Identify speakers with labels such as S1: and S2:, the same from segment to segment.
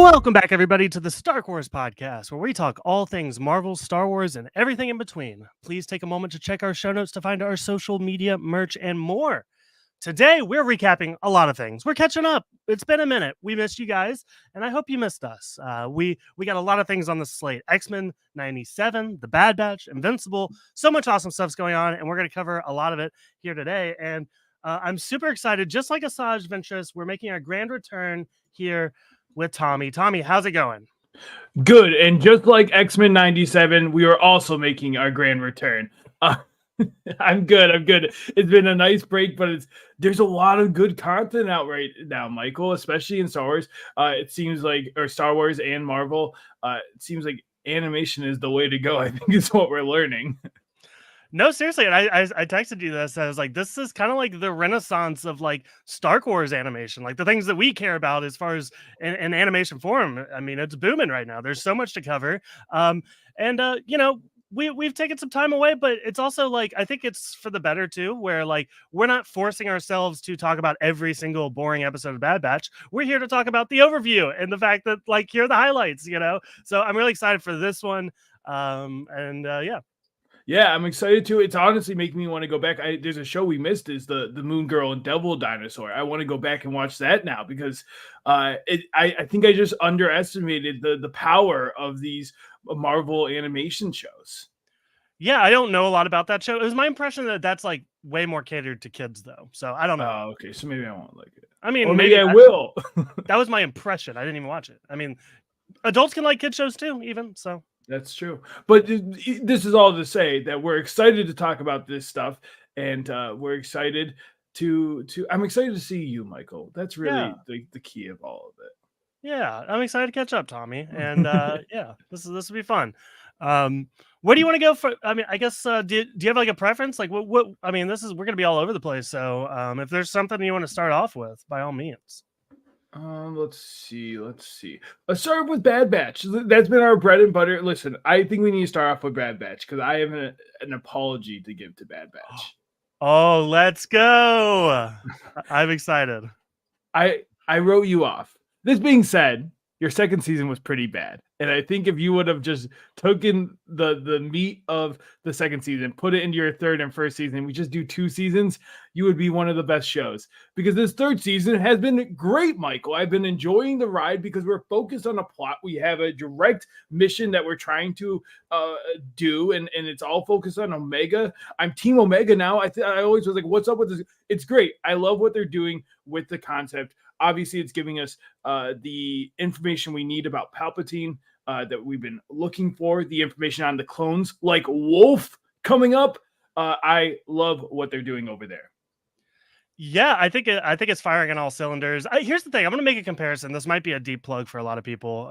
S1: Welcome back, everybody, to the Star Wars podcast, where we talk all things Marvel, Star Wars, and everything in between. Please take a moment to check our show notes to find our social media, merch, and more. Today, we're recapping a lot of things. We're catching up. It's been a minute. We missed you guys, and I hope you missed us. We got a lot of things on the slate. X-Men 97, The Bad Batch, Invincible. So much awesome stuff's going on, and we're going to cover a lot of it here today. And I'm super excited. Just like Asajj Ventress, we're making our grand return here with Tommy. Tommy, how's it going?
S2: Good. And just like X-Men 97, we are also making our grand return. I'm good. It's been a nice break, but there's a lot of good content out right now, Michael, especially in Star Wars. It seems like, or Star Wars and Marvel, it seems like animation is the way to go. I think it's what we're learning.
S1: No, seriously, and I texted you this. I was like, this is kind of like the renaissance of like Star Wars animation, like the things that we care about as far as in animation form. I mean, it's booming right now. There's so much to cover, we've taken some time away, but it's also like I think it's for the better too, where like we're not forcing ourselves to talk about every single boring episode of Bad Batch. We're here to talk about the overview and the fact that like here are the highlights, So I'm really excited for this one.
S2: Yeah, I'm excited too. It's honestly making me want to go back. There's a show we missed is the Moon Girl and Devil Dinosaur. I want to go back and watch that now because I think I just underestimated the power of these Marvel animation shows.
S1: Yeah, I don't know a lot about that show. It was my impression that that's like way more catered to kids though. So I don't know.
S2: Oh, okay. So maybe I won't like it.
S1: I mean,
S2: or maybe I will.
S1: That was my impression. I didn't even watch it. I mean, adults can like kid shows too, even so.
S2: That's true. But this is all to say that we're excited to talk about this stuff, and we're excited I'm excited to see you, Michael. That's really the key of all of it.
S1: Yeah, I'm excited to catch up, Tommy. And this will be fun. Where do you want to go for? I mean, I guess do you have like a preference? Like what I mean, we're gonna be all over the place. So if there's something you want to start off with, by all means.
S2: Let's see. Let's start with Bad Batch. That's been our bread and butter. Listen, I think we need to start off with Bad Batch because I have an apology to give to Bad Batch.
S1: Oh, let's go. I'm excited.
S2: I wrote you off. This being said, your second season was pretty bad. And I think if you would have just taken the meat of the second season, put it into your third and first season, we just do 2 seasons, you would be one of the best shows. Because this third season has been great, Michael. I've been enjoying the ride because we're focused on a plot. We have a direct mission that we're trying to do, and it's all focused on Omega. I'm Team Omega now. I always was like, what's up with this? It's great. I love what they're doing with the concept. Obviously, it's giving us the information we need about Palpatine that we've been looking for, the information on the clones like Wolf coming up. I love what they're doing over there.
S1: Yeah, I think it's firing on all cylinders. Here's the thing. I'm going to make a comparison. This might be a deep plug for a lot of people,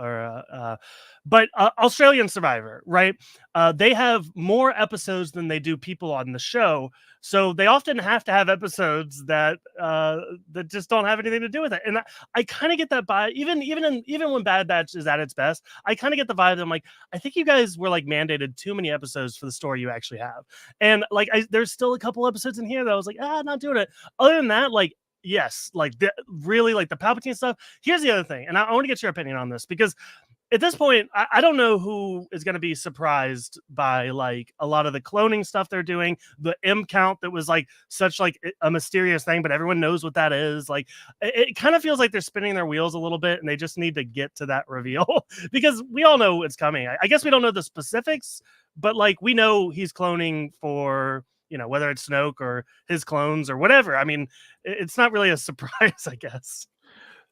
S1: but Australian Survivor, right? They have more episodes than they do people on the show. So they often have to have episodes that just don't have anything to do with it. And I kind of get that vibe, even when Bad Batch is at its best, I kind of get the vibe that I'm like, I think you guys were like mandated too many episodes for the story you actually have. And like, there's still a couple episodes in here that I was like, not doing it. Other than that, like, yes, like really like the Palpatine stuff. Here's the other thing. And I want to get your opinion on this because at this point, I don't know who is going to be surprised by like a lot of the cloning stuff they're doing, the M count that was like such like a mysterious thing, but everyone knows what that is. Like it kind of feels like they're spinning their wheels a little bit and they just need to get to that reveal because we all know it's coming. I guess we don't know the specifics, but like we know he's cloning for, whether it's Snoke or his clones or whatever. I mean, it's not really a surprise, I guess.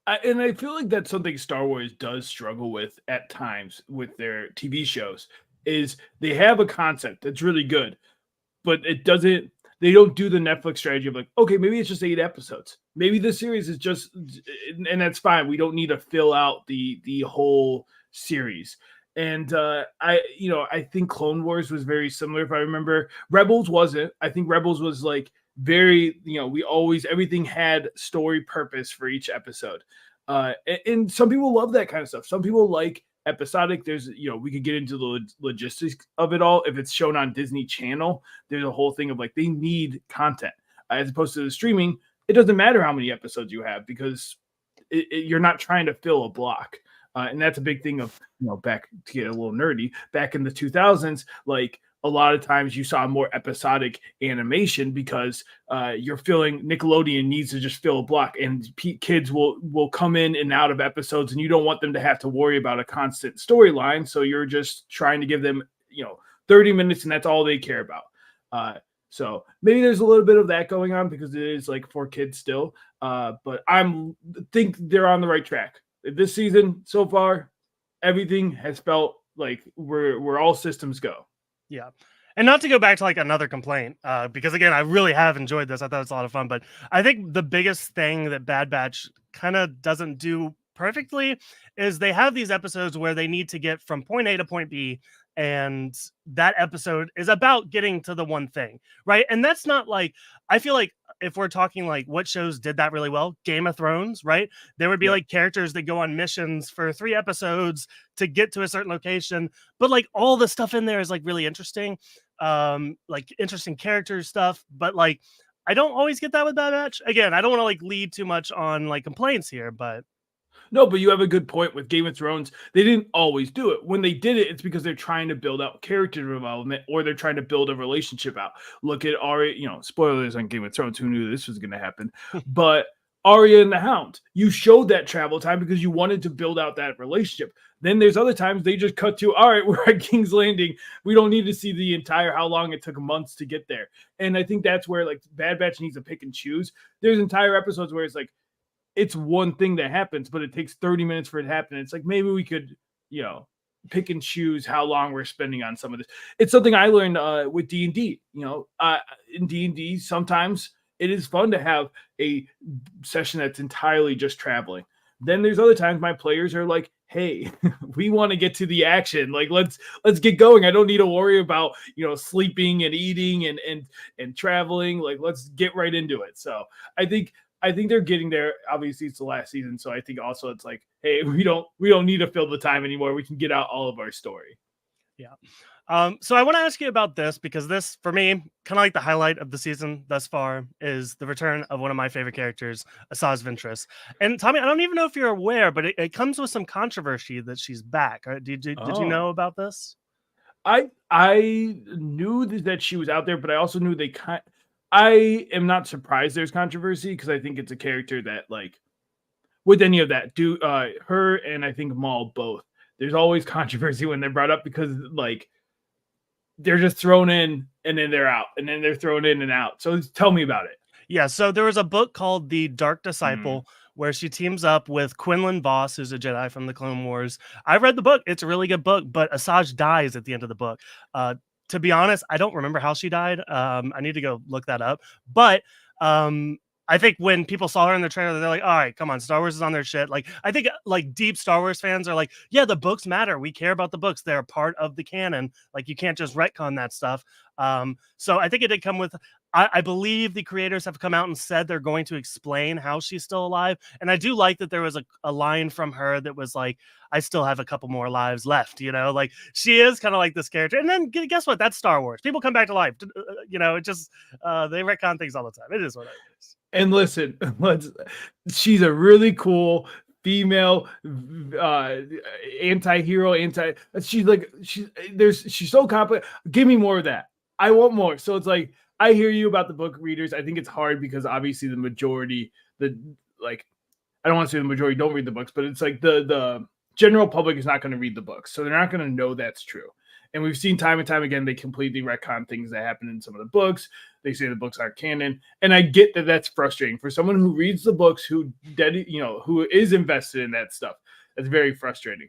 S2: And I feel like that's something Star Wars does struggle with at times with their TV shows is they have a concept that's really good, but they don't do the Netflix strategy of like, okay, maybe it's just 8 episodes. Maybe the series is just, and that's fine. We don't need to fill out the whole series. And I think Clone Wars was very similar. If I remember, Rebels wasn't. I think Rebels was like, very, everything had story purpose for each episode. And some people love that kind of stuff. Some people like episodic. There's, we could get into the logistics of it all. If it's shown on Disney Channel, there's a whole thing of like, they need content as opposed to the streaming. It doesn't matter how many episodes you have because you're not trying to fill a block. And that's a big thing of, back to get a little nerdy, back in the 2000s, like a lot of times you saw more episodic animation because you're feeling Nickelodeon needs to just fill a block, and kids will come in and out of episodes, and you don't want them to have to worry about a constant storyline. So you're just trying to give them, 30 minutes, and that's all they care about. So maybe there's a little bit of that going on because it is like for kids still. But think they're on the right track. This season so far, everything has felt like we're all systems go.
S1: Yeah. And not to go back to like another complaint, because again, I really have enjoyed this. I thought it's a lot of fun, but I think the biggest thing that Bad Batch kind of doesn't do perfectly is they have these episodes where they need to get from point A to point B, and that episode is about getting to the one thing, right? And that's not like, I feel like if we're talking like what shows did that really well, Game of Thrones, right? There would be
S2: Yep.
S1: like characters that go on missions for 3 episodes to get to a certain location, but like all the stuff in there is like really interesting, like interesting character stuff. But like I don't always get that with Bad Batch. Again, I don't want to like lead too much on like complaints here, but
S2: No, but you have a good point with Game of Thrones. They didn't always do it. When they did it, it's because they're trying to build out character development or they're trying to build a relationship out. Look at Arya, spoilers on Game of Thrones. Who knew this was going to happen? But Arya and the Hound, you showed that travel time because you wanted to build out that relationship. Then there's other times they just cut to, all right, we're at King's Landing. We don't need to see the entire how long it took months to get there. And I think that's where like Bad Batch needs to pick and choose. There's entire episodes where it's like, it's one thing that happens, but it takes 30 minutes for it to happen. It's like maybe we could, pick and choose how long we're spending on some of this. It's something I learned with D&D. In D&D, sometimes it is fun to have a session that's entirely just traveling. Then there's other times my players are like, "Hey, we want to get to the action. Like let's get going. I don't need to worry about sleeping and eating and traveling. Like let's get right into it." So I think they're getting there. Obviously, it's the last season, so I think also it's like, hey, we don't need to fill the time anymore. We can get out all of our story.
S1: yeah. So I want to ask you about this because this, for me, kind of like the highlight of the season thus far, is the return of one of my favorite characters, Asajj Ventress. And Tommy, I don't even know if you're aware, but it comes with some controversy that she's back. Did you know
S2: Oh,
S1: about this?
S2: I knew that she was out there, but I also knew they kind. I am not surprised there's controversy because I think it's a character that like with any of that, do her and I think Maul both. There's always controversy when they're brought up because like they're just thrown in and then they're out and then they're thrown in and out. So tell me about it.
S1: Yeah, so there was a book called The Dark
S2: Mm.
S1: Disciple where she teams up with Quinlan Voss, who's a Jedi from the Clone Wars. I read the book; it's a really good book, but Asajj dies at the end of the book. To be honest, I don't remember how she died. I need to go look that up. But I think when people saw her in the trailer, they're like, "All right, come on, Star Wars is on their shit." Like, I think like deep Star Wars fans are like, "Yeah, the books matter. We care about the books. They're a part of the canon. Like, you can't just retcon that stuff." So I think it did come with. I believe the creators have come out and said they're going to explain how she's still alive. And I do like that there was a line from her that was like, I still have a couple more lives left, like she is kind of like this character. And then guess what? That's Star Wars. People come back to life. It just, they retcon things all the time. It is what it is.
S2: And listen, she's a really cool female anti-hero, she's so competent. Give me more of that. I want more. So it's like I hear you about the book readers. I think it's hard because obviously the majority, like I don't want to say the majority don't read the books, but it's like the general public is not going to read the books. So they're not going to know that's true. And we've seen time and time again, they completely retcon things that happen in some of the books. They say the books aren't canon. And I get that that's frustrating for someone who reads the books, who is invested in that stuff. That's very frustrating.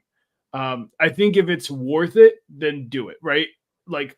S2: I think if it's worth it, then do it, right? Like,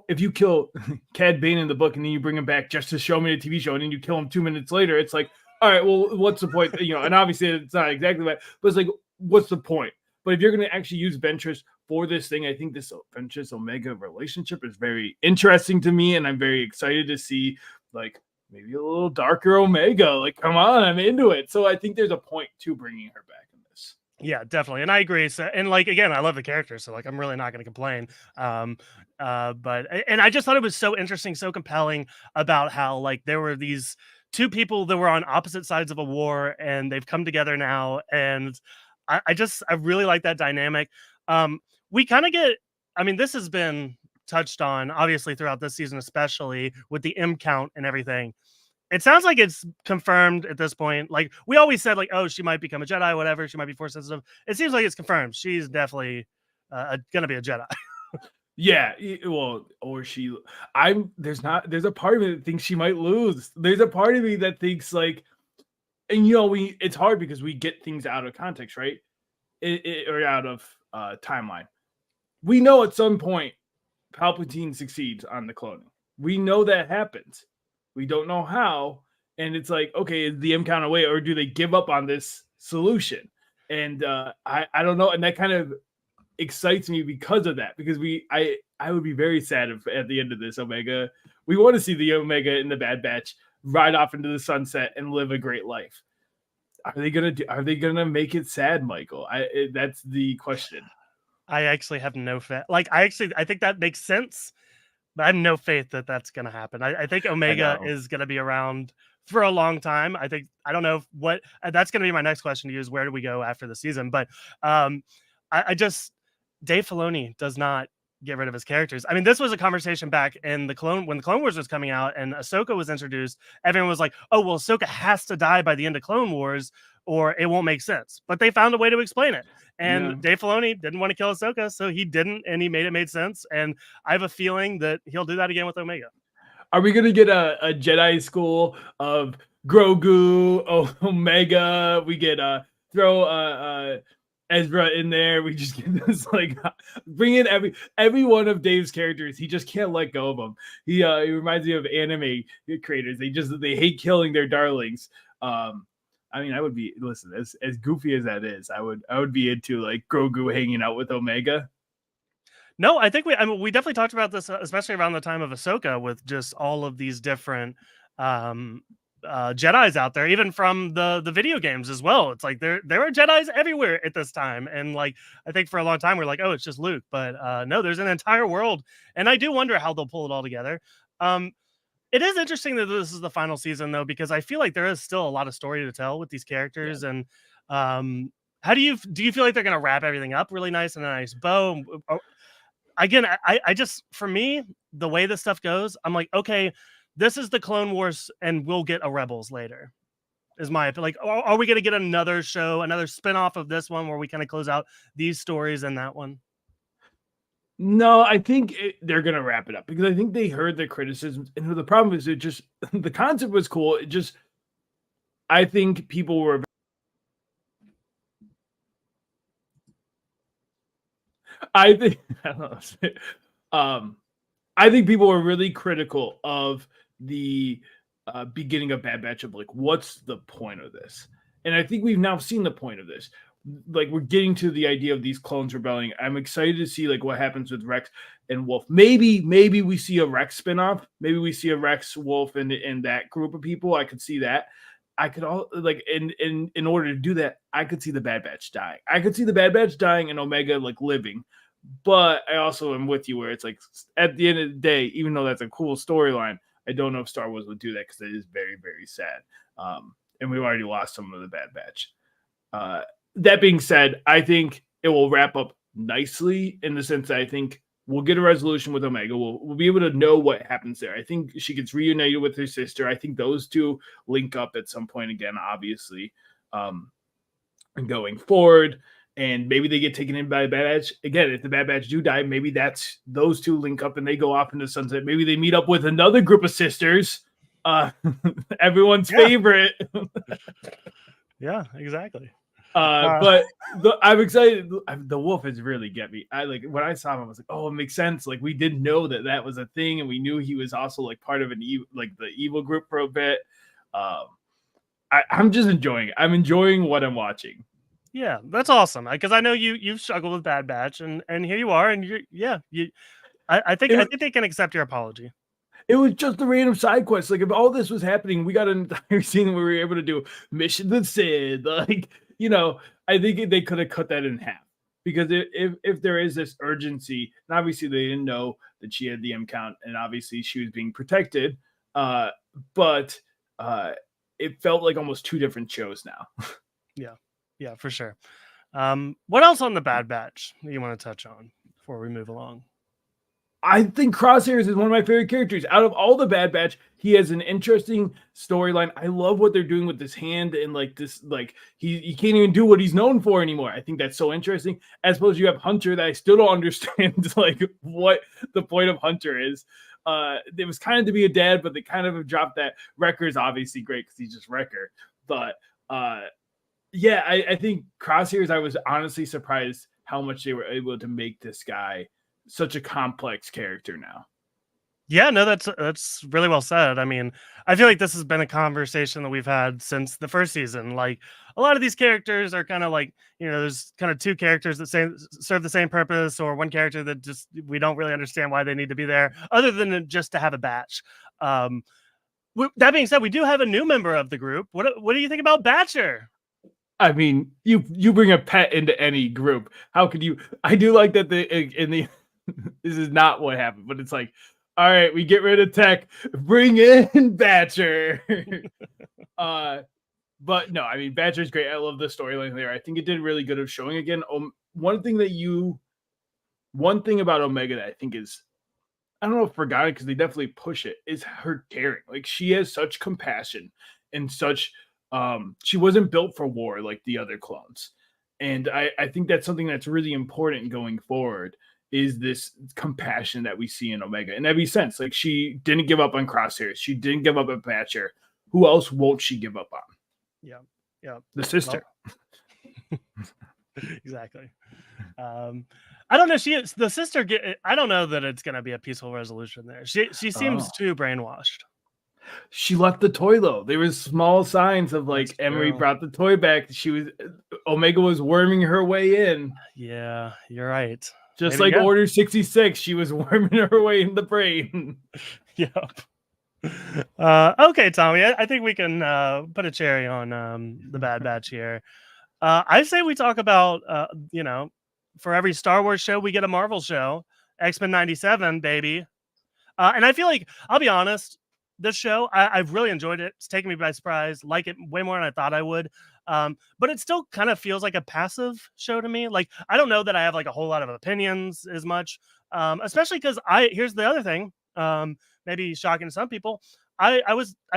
S2: if you kill Cad Bane in the book and then you bring him back just to show me the TV show and then you kill him 2 minutes later, it's like, all right, well, what's the point? And obviously it's not exactly that, but it's like, what's the point? But if you're going to actually use Ventress for this thing, I think this Ventress Omega relationship is very interesting to me, and I'm very excited to see like maybe a little darker Omega. Like, come on, I'm into it. So I think there's a point to bringing her back in this.
S1: Yeah, definitely. And I agree. So, and like, again, I love the character. So like, I'm really not going to complain. And I just thought it was so interesting, so compelling about how like there were these two people that were on opposite sides of a war and they've come together now. And I really like that dynamic. We kind of get, I mean, this has been touched on obviously throughout this season, especially with the M count and everything. It sounds like it's confirmed at this point. Like we always said, like, oh, she might become a Jedi, whatever. She might be force sensitive. It seems like it's confirmed. She's definitely gonna be a Jedi.
S2: Yeah, well, or she. There's a part of me that thinks she might lose. There's a part of me that thinks like, and it's hard because we get things out of context, right? Or out of timeline. We know at some point Palpatine succeeds on the cloning. We know that happens. We don't know how, and it's like, okay, is the M count away, or do they give up on this solution? And I don't know, and that kind of excites me because of that. Because I would be very sad if at the end of this Omega, we want to see the Omega in the Bad Batch ride off into the sunset and live a great life. Are they gonna make it sad, Michael? That's the question.
S1: I actually have no faith. Like I think that makes sense, but I have no faith that that's gonna happen. I think
S2: I
S1: Omega
S2: know.
S1: is gonna be around for a long time. I don't know what that's gonna be my next question to you is where do we go after the season? But um, I just Dave Filoni does not get rid of his characters. I mean, this was a conversation back in the Clone when the Clone Wars was coming out and Ahsoka was introduced. Everyone was like, "Oh, well, Ahsoka has to die by the end of Clone Wars, or it won't make sense." But they found a way to explain it. And
S2: Yeah.
S1: Dave Filoni didn't want to kill Ahsoka, so he didn't, and he made sense. And I have a feeling that he'll do that again with Omega.
S2: Are we gonna get a Jedi school of Grogu, Omega? We get throw Ezra in there. We just get this like bring in every one of Dave's characters. He just can't let go of them. He reminds me of anime creators. They hate killing their darlings. I mean, I would be listen as goofy as that is. I would be into like Grogu hanging out with Omega.
S1: No, I mean, we definitely talked about this, especially around the time of Ahsoka, with just all of these different um, Jedi's out there, even from the video games as well. It's like there are Jedi's everywhere at this time, and like I think for a long time we're like, oh, it's just Luke, but no, there's an entire world, and I do wonder how they'll pull it all together. Um, it is interesting that this is the final season though, because I feel like there is still a lot of story to tell with these
S2: Yeah.
S1: characters, and how do you feel like they're going to wrap everything up really nice and a nice bow? Again, I just for me, the way this stuff goes, I'm like, okay, this is the Clone Wars, and we'll get a Rebels later. Is my like, are we going to get another show, another spinoff of this one where we kind of close out these stories and that one?
S2: No, I think they're gonna wrap it up because I think they heard the criticisms, and the problem is it just the concept was cool. It just I think people were. I think I don't know. I think people were really critical of the beginning of Bad Batch of like, what's the point of this? And I think we've now seen the point of this. Like we're getting to the idea of these clones rebelling. I'm excited to see like what happens with Rex and Wolf. Maybe we see a Rex spinoff. Maybe we see a Rex Wolf and that group of people. I could see that. I could all like in order to do that, I could see the Bad Batch dying. I could see the Bad Batch dying and Omega like living. But I also am with you where it's like at the end of the day, even though that's a cool storyline, I don't know if Star Wars would do that because it is very, very sad. And we've already lost some of the Bad Batch. That being said, I think it will wrap up nicely in the sense that I think we'll get a resolution with Omega. We'll be able to know what happens there. I think she gets reunited with her sister. I think those two link up at some point again, obviously, and going forward. And maybe they get taken in by a Bad Batch. Again, if the Bad Batch do die, maybe that's those two link up and they go off into the sunset. Maybe they meet up with another group of sisters. Everyone's
S1: Yeah,
S2: favorite.
S1: yeah, exactly.
S2: But I'm excited. The wolf has really get me. I like when I saw him, I was like, oh, it makes sense. Like we didn't know that was a thing, and we knew he was also like part of like the evil group for a bit. I'm just enjoying it. I'm enjoying what I'm watching.
S1: Yeah, that's awesome. Because I know you've struggled with Bad Batch, and here you are, and you. I
S2: It,
S1: think they can accept your apology.
S2: it was just a random side quest. Like if all this was happening, we got an entire scene where we were able to do Mission to Sid. Like I think they could have cut that in half because if there is this urgency, and obviously they didn't know that she had the M count, and obviously she was being protected, but it felt like almost two different shows now.
S1: Yeah, yeah, for sure. What else on the Bad Batch that you want to touch on before we move along?
S2: I think Crosshairs is one of my favorite characters. Out of all the Bad Batch, he has an interesting storyline. I love what they're doing with this hand and like this, like he can't even do what he's known for anymore. I think that's so interesting. As opposed you have Hunter that I still don't understand like what the point of Hunter is. It was kind of to be a dad, but they kind of have dropped that. Wrecker is obviously great because he's just Wrecker. But yeah, I think Crosshairs, I was honestly surprised how much they were able to make this guy such a complex character now.
S1: Yeah, no, that's really well said. I mean, I feel like this has been a conversation that we've had since the first season. Like a lot of these characters are kind of like, there's kind of two characters that serve the same purpose, or one character that just we don't really understand why they need to be there, other than just to have a batch. That being said, we do have a new member of the group. What do you think about Batcher?
S2: I mean, you bring a pet into any group. How could you? I do like that in the this is not what happened, but it's like, all right, we get rid of Tech, bring in Batcher. But no, I mean, Batcher's great. I love the storyline there. I think it did really good of showing again. One thing about Omega that I think is, I don't know if forgotten because they definitely push it, is her caring. Like she has such compassion and such she wasn't built for war like the other clones. And I think that's something that's really important going forward, is this compassion that we see in Omega in every sense. Like she didn't give up on Crosshairs. She didn't give up on Batcher. Who else won't she give up on?
S1: Yeah. Yeah.
S2: The sister.
S1: Well, exactly. I don't know. She is the sister. I don't know that it's going to be a peaceful resolution there. She seems too brainwashed.
S2: She left the toy though. There was small signs of like
S1: That's
S2: Emery
S1: true.
S2: brought the toy back. Omega was worming her way in.
S1: Yeah, you're right.
S2: Just
S1: Maybe,
S2: like
S1: yeah.
S2: Order 66, she was worming her way in the brain.
S1: Yep. Okay, Tommy. I think we can put a cherry on the Bad Batch here. I say we talk about for every Star Wars show we get a Marvel show. X-Men 97, baby. And I feel like, I'll be honest, this show, I've really enjoyed it. It's taken me by surprise, like it way more than I thought I would. But it still kind of feels like a passive show to me. Like, I don't know that I have like a whole lot of opinions as much, especially because here's the other thing, maybe shocking to some people. I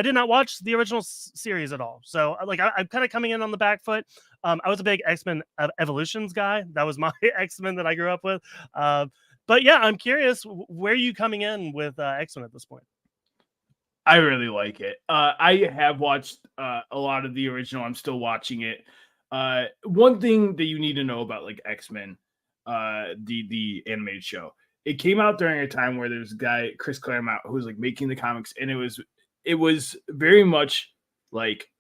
S1: did not watch the original series at all. So like I'm kind of coming in on the back foot. I was a big X-Men Evolutions guy. That was my X-Men that I grew up with. But yeah, I'm curious, where are you coming in with X-Men at this point?
S2: I really like it. I have watched a lot of the original. I'm still watching it. One thing that you need to know about like X-Men, the animated show, it came out during a time where there's a guy, Chris Claremont, who was like making the comics, and it was very much like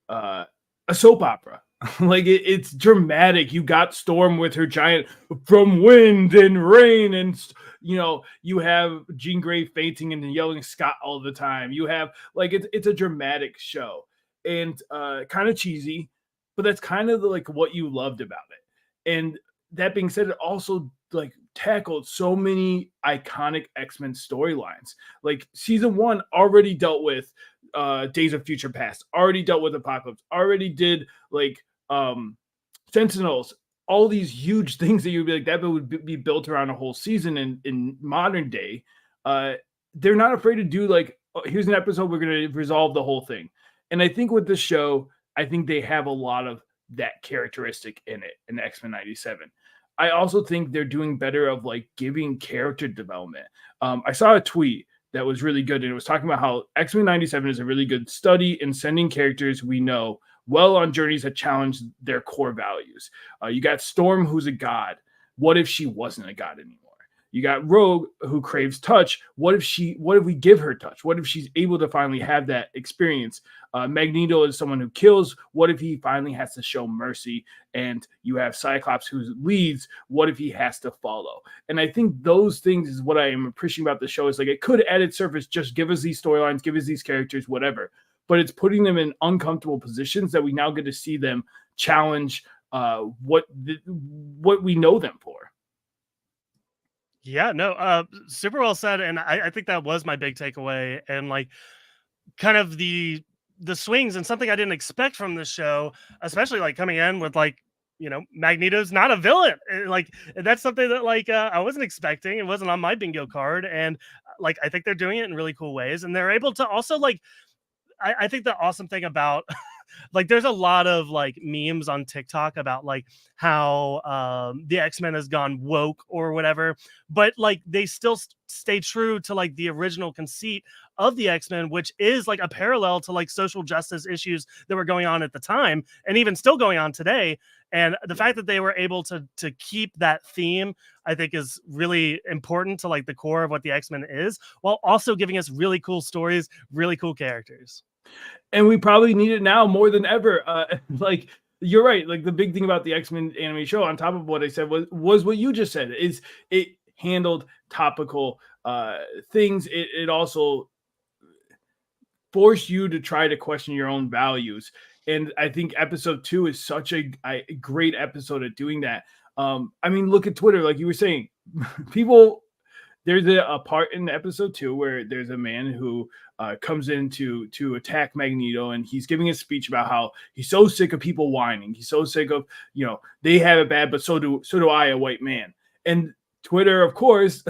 S2: a soap opera. Like it's dramatic. You got Storm with her giant from wind and rain, and you have Jean Grey fainting and yelling Scott all the time. You have like it's a dramatic show and kind of cheesy, but that's kind of like what you loved about it. And that being said, it also like tackled so many iconic X-Men storylines. Like season 1 already dealt with Days of Future Past, already dealt with Apocalypse, already did like Sentinels, all these huge things that you'd be like that would be built around a whole season in modern day. They're not afraid to do like, oh, here's an episode, we're going to resolve the whole thing. And I think with this show, I think they have a lot of that characteristic in it in X-Men 97. I also think they're doing better of like giving character development. I saw a tweet that was really good, and it was talking about how X-Men 97 is a really good study in sending characters we know well on journeys that challenge their core values. You got Storm, who's a god. What if she wasn't a god anymore? You got Rogue, who craves touch. What if we give her touch? What if she's able to finally have that experience? Magneto is someone who kills. What if he finally has to show mercy? And you have Cyclops, who leads. What if he has to follow? And I think those things is what I am appreciating about the show. Is like it could at its surface just give us these storylines, give us these characters, whatever. But it's putting them in uncomfortable positions that we now get to see them challenge what we know them for.
S1: Yeah, no, super well said. And I think that was my big takeaway. And like kind of the swings and something I didn't expect from this show, especially like coming in with like Magneto's not a villain. Like that's something that I wasn't expecting. It wasn't on my bingo card, and like I think they're doing it in really cool ways, and they're able to also like. I think the awesome thing about like there's a lot of like memes on TikTok about like how the X-Men has gone woke or whatever, but like they still stay true to like the original conceit of the X-Men, which is like a parallel to like social justice issues that were going on at the time and even still going on today. And the fact that they were able to keep that theme, I think, is really important to like the core of what the X-Men is, while also giving us really cool stories, really cool characters.
S2: And we probably need it now more than ever. Like you're right. Like the big thing about the X-Men anime show, on top of what I said, was what you just said. Is it handled topical things. It also forced you to try to question your own values. And I think episode 2 is such a great episode at doing that. I mean, look at Twitter, like you were saying, people. There's a part in episode 2 where there's a man who comes in to attack Magneto, and he's giving a speech about how he's so sick of people whining. He's so sick of, they have it bad, but so do I, a white man. And Twitter, of course,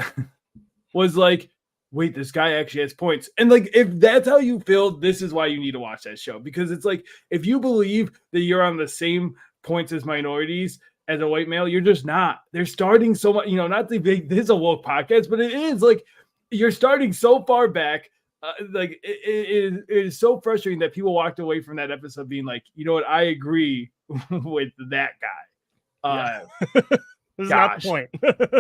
S2: was like, wait, this guy actually has points. And like, if that's how you feel, this is why you need to watch that show. Because it's like, if you believe that you're on the same points as minorities, as a white male, you're just not. They're starting so much, not to big, this is a woke podcast, but it is like you're starting so far back. Like it is so frustrating that people walked away from that episode being like, you know what, I agree with that guy.
S1: Yeah. This is not the point.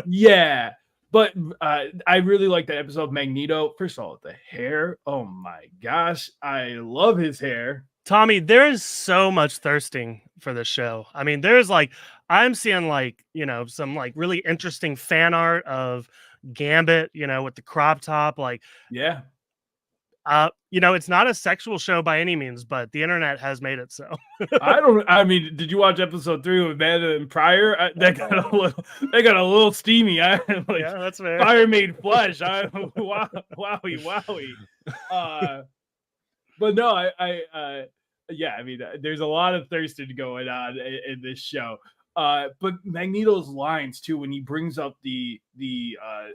S2: Yeah. But I really like that episode of Magneto. First of all, the hair. Oh my gosh. I love his hair.
S1: Tommy, there is so much thirsting for this show. I mean, there's like, I'm seeing like, some like really interesting fan art of Gambit, with the crop top. Like,
S2: yeah.
S1: It's not a sexual show by any means, but the internet has made it so.
S2: I mean, did you watch episode 3 with Amanda and Pryor? They got a little steamy. Yeah,
S1: that's fair.
S2: Fire made flesh. Wowie. But no, I mean, there's a lot of thirsting going on in this show. But Magneto's lines too, when he brings up the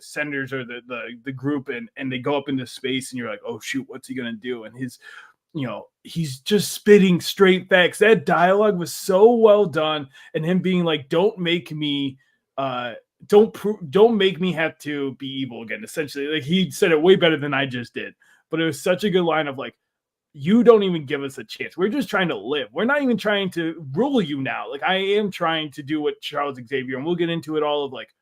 S2: senators or the group and they go up into space, and you're like, oh shoot, what's he gonna do? And his, he's just spitting straight facts. That dialogue was so well done, and him being like, don't make me don't make me have to be evil again. Essentially, like he said it way better than I just did. But it was such a good line of like, you don't even give us a chance. We're just trying to live. We're not even trying to rule you now. Like I am trying to do what Charles Xavier, and we'll get into it all of like,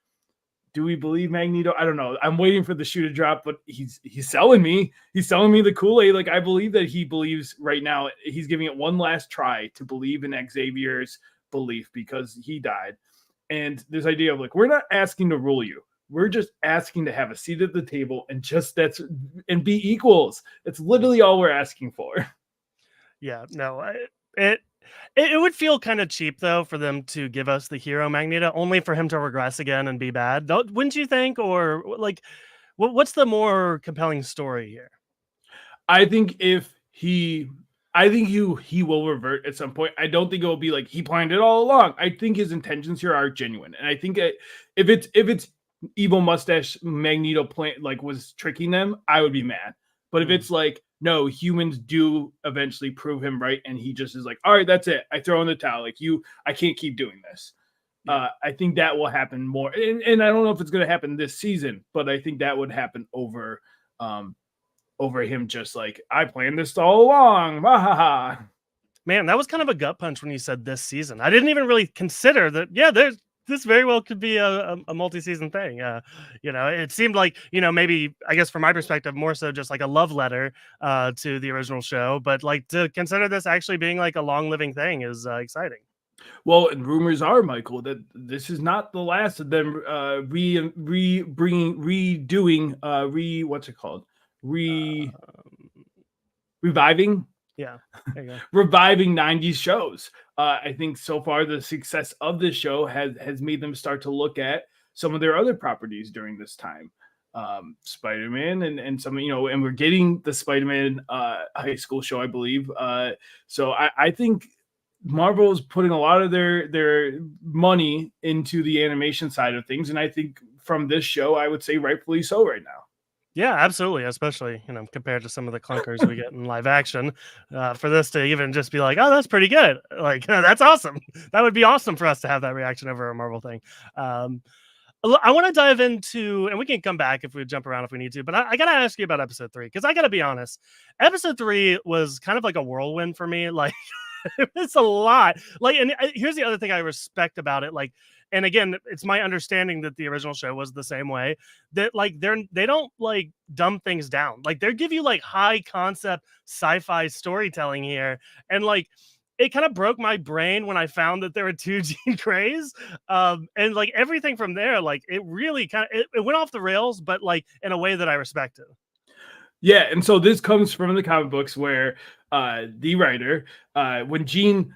S2: do we believe Magneto? I don't know. I'm waiting for the shoe to drop, but he's selling me. He's selling me the Kool-Aid. Like I believe that he believes right now. He's giving it one last try to believe in Xavier's belief because he died. And this idea of like, we're not asking to rule you. We're just asking to have a seat at the table and and be equals. It's literally all we're asking for.
S1: Yeah, no, it would feel kind of cheap though for them to give us the hero Magneto only for him to regress again and be bad. Wouldn't you think? Or like, what's the more compelling story here?
S2: I think he will revert at some point. I don't think it will be like he planned it all along. I think his intentions here are genuine, and I think if it's evil mustache Magneto was tricking them, I would be mad. But if it's like, no, humans do eventually prove him right, and he just is like, all right, that's it. I throw in the towel. Like I can't keep doing this. Yeah. I think that will happen more, and I don't know if it's going to happen this season, but I think that would happen over him just like, I planned this all along.
S1: Man, that was kind of a gut punch when you said this season. I didn't even really consider that. Yeah, this very well could be a multi-season thing. It seemed like, maybe, I guess from my perspective, more so just like a love letter to the original show. But like to consider this actually being like a long living thing is exciting.
S2: Well, and rumors are, Michael, that this is not the last of them what's it called? Reviving.
S1: Yeah, there you go.
S2: Reviving 90s shows. I think so far the success of this show has made them start to look at some of their other properties during this time. Spider-Man and some, and we're getting the Spider-Man high school show, I believe. So I think Marvel's putting a lot of their money into the animation side of things, and I think from this show, I would say rightfully so right now.
S1: Yeah, absolutely, especially, compared to some of the clunkers we get in live action, for this to even just be like, "Oh, that's pretty good," like, that's awesome. That would be awesome for us to have that reaction over a Marvel thing. Um, I wanna dive into and we can come back if we jump around if we need to, but I gotta ask you about episode 3 because I gotta be honest, episode 3 was kind of like a whirlwind for me, like, it's a lot. Like, and here's the other thing I respect about it. Like, and again, it's my understanding that the original show was the same way. That like they don't like dumb things down. Like they give you like high concept sci-fi storytelling here, and like it kind of broke my brain when I found that there were two Jean Greys. And like everything from there, like it really it went off the rails, but like in a way that I respected.
S2: Yeah, and so this comes from the comic books where the writer, when Jean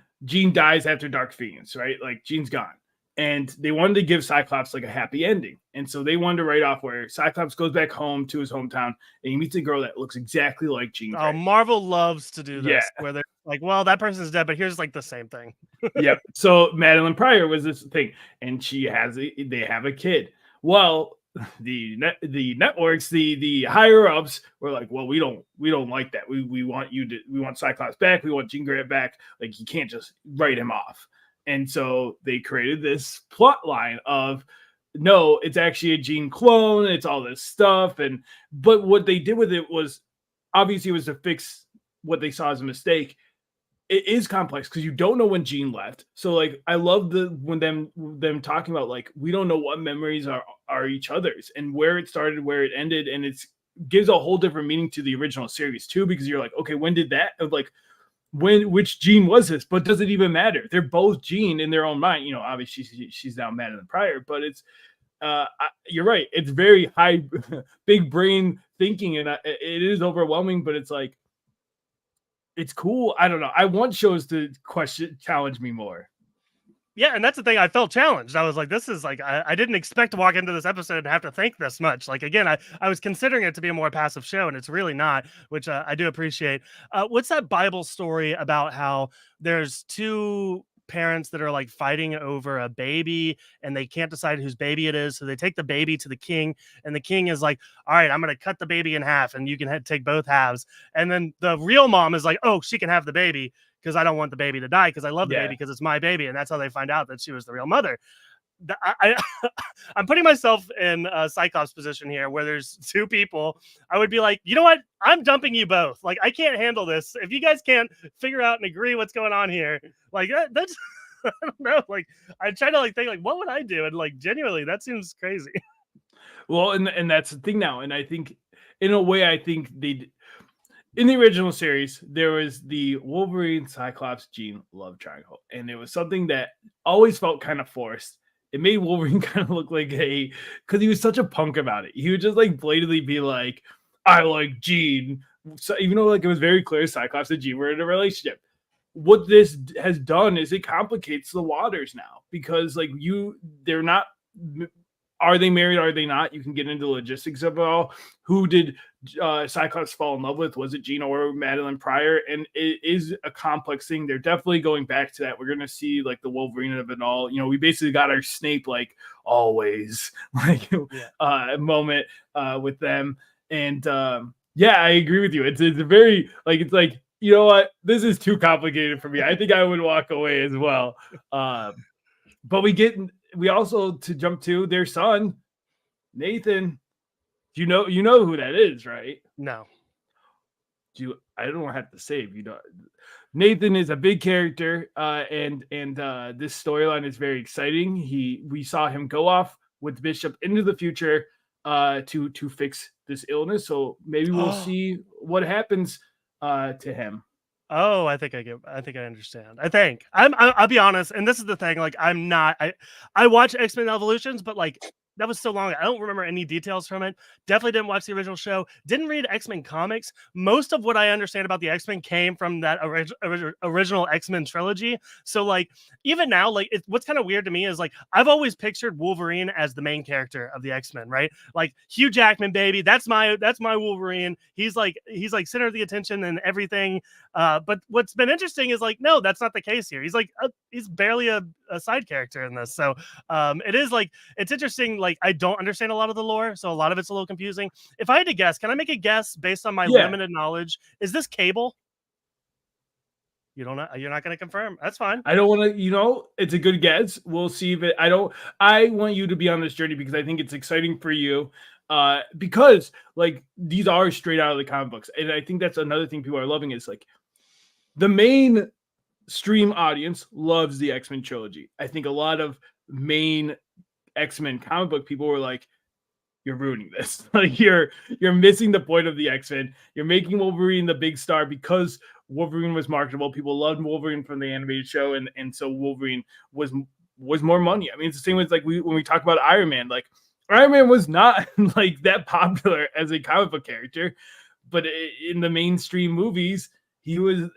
S2: dies after Dark Phoenix, right? Like Jean's gone. And they wanted to give Cyclops like a happy ending. And so they wanted to write off where Cyclops goes back home to his hometown and he meets a girl that looks exactly like Jean
S1: Oh,
S2: Grey.
S1: Marvel loves to do
S2: Yeah.
S1: this, where they're like, "Well, that person's dead, but here's like the same thing."
S2: Yep. So Madeline Pryor was this thing, and they have a kid. Well, the networks, the higher ups were like, well, we don't like that. We want Cyclops back. We want Jean Grey back. Like you can't just write him off. And so they created this plot line of no, it's actually a Jean clone. It's all this stuff, and but what they did with it was obviously it was to fix what they saw as a mistake. It is complex because you don't know when Jean left. So like I love when them talking about like we don't know what memories are each other's and where it started, where it ended, and it's gives a whole different meaning to the original series too, because you're like, okay, when did that like which Jean was this? But does it even matter? They're both Jean in their own mind. You know, obviously she's now Madeline Pryor, but it's you're right. It's very high, big brain thinking, and it is overwhelming. But it's like it's cool. I don't know. I want shows to challenge me more.
S1: Yeah, and that's the thing. I felt challenged. I was like, "This is like I didn't expect to walk into this episode and have to think this much." Like again, I was considering it to be a more passive show, and it's really not, which I do appreciate. What's that Bible story about how there's two parents that are like fighting over a baby and they can't decide whose baby it is, so they take the baby to the king, and the king is like, "All right, I'm going to cut the baby in half, and you can take both halves." And then the real mom is like, "Oh, she can have the baby." Because I don't want the baby to die because I love the
S2: Yeah.
S1: baby because it's my baby. And that's how they find out that she was the real mother. I'm putting myself in a Cyclops position here where there's two people. I would be like, you know what? I'm dumping you both. Like, I can't handle this. If you guys can't figure out and agree what's going on here, like that's I don't know. Like, I try to like think like, what would I do? And like, genuinely, that seems crazy.
S2: Well, and that's the thing now. And I think, in a way, I think they in the original series there was the Wolverine, Cyclops, Jean love triangle, and it was something that always felt kind of forced. It made Wolverine kind of look like because he was such a punk about it. He would just like blatantly be like, "I like Jean," so even though like it was very clear Cyclops and Jean were in a relationship. What this has done is it complicates the waters now because like they're not, are they married, are they not? You can get into the logistics of it all. Who did Cyclops fall in love with? Was it Jean or Madeline Pryor? And it is a complex thing. They're definitely going back to that. We're going to see like the Wolverine of it all. You know, we basically got our Snape like always like moment with them. And yeah, I agree with you. It's a very like it's like, you know what, this is too complicated for me. I think I would walk away as well. But we also, to jump to their son, Nathan. You know who that is, right?
S1: No.
S2: I don't have to save. You know, Nathan is a big character, and this storyline is very exciting. We saw him go off with Bishop into the future to fix this illness. So maybe we'll see what happens to him.
S1: Oh, I think I understand. I'll be honest, and this is the thing. Like, I watch X-Men Evolutions, but like that was so long. I don't remember any details from it. Definitely didn't watch the original show. Didn't read X-Men comics. Most of what I understand about the X-Men came from that original X-Men trilogy. So like even now, like what's kind of weird to me is like I've always pictured Wolverine as the main character of the X-Men, right? Like Hugh Jackman, baby, that's my Wolverine. He's like center of the attention and everything. But what's been interesting is like no, that's not the case here. He's barely a side character in this. So it is like it's interesting. Like I don't understand a lot of the lore, so a lot of it's a little confusing. If I had to guess, can I make a guess based on my limited knowledge? Is this Cable? You don't know. You're not going to confirm. That's fine.
S2: I don't want to, it's a good guess. We'll see if it, I want you to be on this journey because I think it's exciting for you. Because like these are straight out of the comic books. And I think that's another thing people are loving is like the main stream audience loves the X-Men trilogy. I think a lot of main X-Men comic book people were like, you're ruining this. Like you're missing the point of the X-Men. You're making Wolverine the big star because Wolverine was marketable. People loved Wolverine from the animated show, and so Wolverine was more money. I mean, it's the same as like when we talk about Iron Man. Like Iron Man was not like that popular as a comic book character, but in the mainstream movies,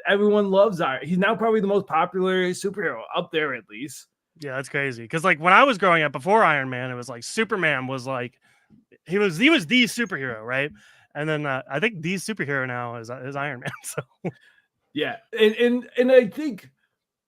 S2: everyone loves Iron. He's now probably the most popular superhero up there, at least.
S1: Yeah, that's crazy. Because like when I was growing up before Iron Man, it was like Superman was like he was the superhero, right? And then I think the superhero now is Iron Man. So
S2: yeah, and I think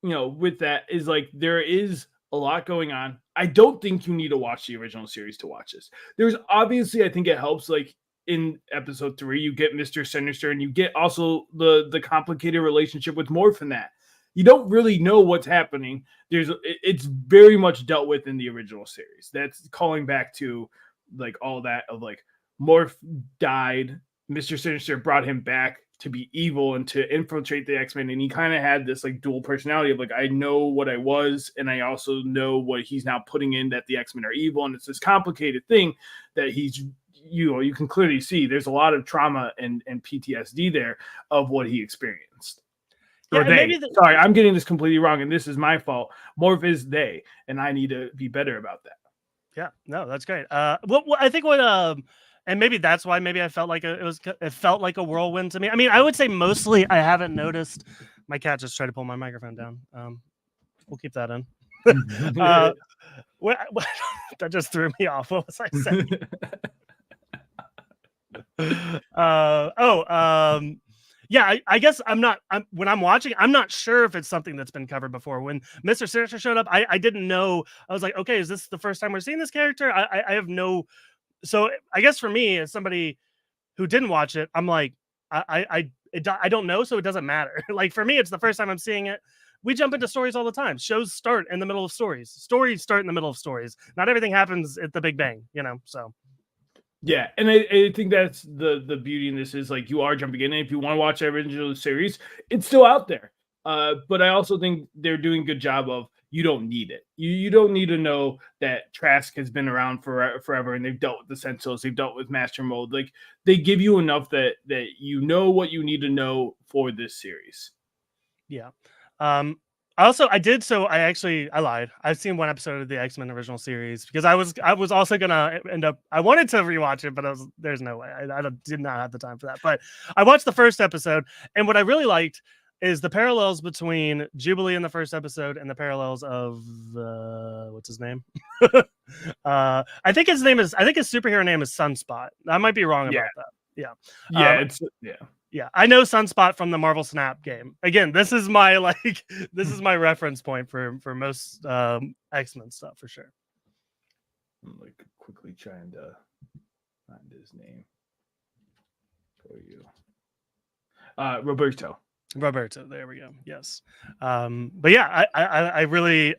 S2: with that is like there is a lot going on. I don't think you need to watch the original series to watch this. There's obviously, I think it helps like in episode 3 you get Mr. Sinister and you get also the complicated relationship with Morph in that. You don't really know what's happening. It's very much dealt with in the original series. That's calling back to like all that of like Morph died, Mr. Sinister brought him back to be evil and to infiltrate the X-Men, and he kind of had this like dual personality of like I know what I was and I also know what he's now putting in that the X-Men are evil, and it's this complicated thing that he's you can clearly see there's a lot of trauma and PTSD there of what he experienced. Yeah, sorry, I'm getting this completely wrong, and this is my fault. Morph is they, and I need to be better about that.
S1: Yeah, no, that's great. I think and maybe that's why maybe I felt like it felt like a whirlwind to me. I mean, I would say mostly I haven't noticed. My cat just tried to pull my microphone down. We'll keep that in. That just threw me off. What was I saying? Yeah, I guess when I'm watching, I'm not sure if it's something that's been covered before. When Mr. Sinister showed up, I didn't know. I was like, okay, is this the first time we're seeing this character? I have no. So I guess for me, as somebody who didn't watch it, I'm like, I don't know, so it doesn't matter. Like for me, it's the first time I'm seeing it. We jump into stories all the time. Shows start in the middle of stories. Stories start in the middle of stories. Not everything happens at the Big Bang, so.
S2: Yeah, and I think that's the beauty in this is like you are jumping in, and if you want to watch the original series, it's still out there. But I also think they're doing a good job of you don't need it. You don't need to know that Trask has been around forever, and they've dealt with the Sentinels, they've dealt with Master Mold. Like they give you enough that you know what you need to know for this series.
S1: Yeah. I lied. I've seen one episode of the X-Men original series because I was also gonna end up. I wanted to rewatch it, but there's no way. I did not have the time for that. But I watched the first episode, and what I really liked is the parallels between Jubilee in the first episode and the parallels of what's his name? I think his superhero name is Sunspot. I might be wrong about that. Yeah. Yeah, I know Sunspot from the Marvel Snap game. Again, this is my reference point for most X-Men stuff for sure.
S2: I'm like quickly trying to find his name for you. Roberto,
S1: there we go. Yes. But yeah, I really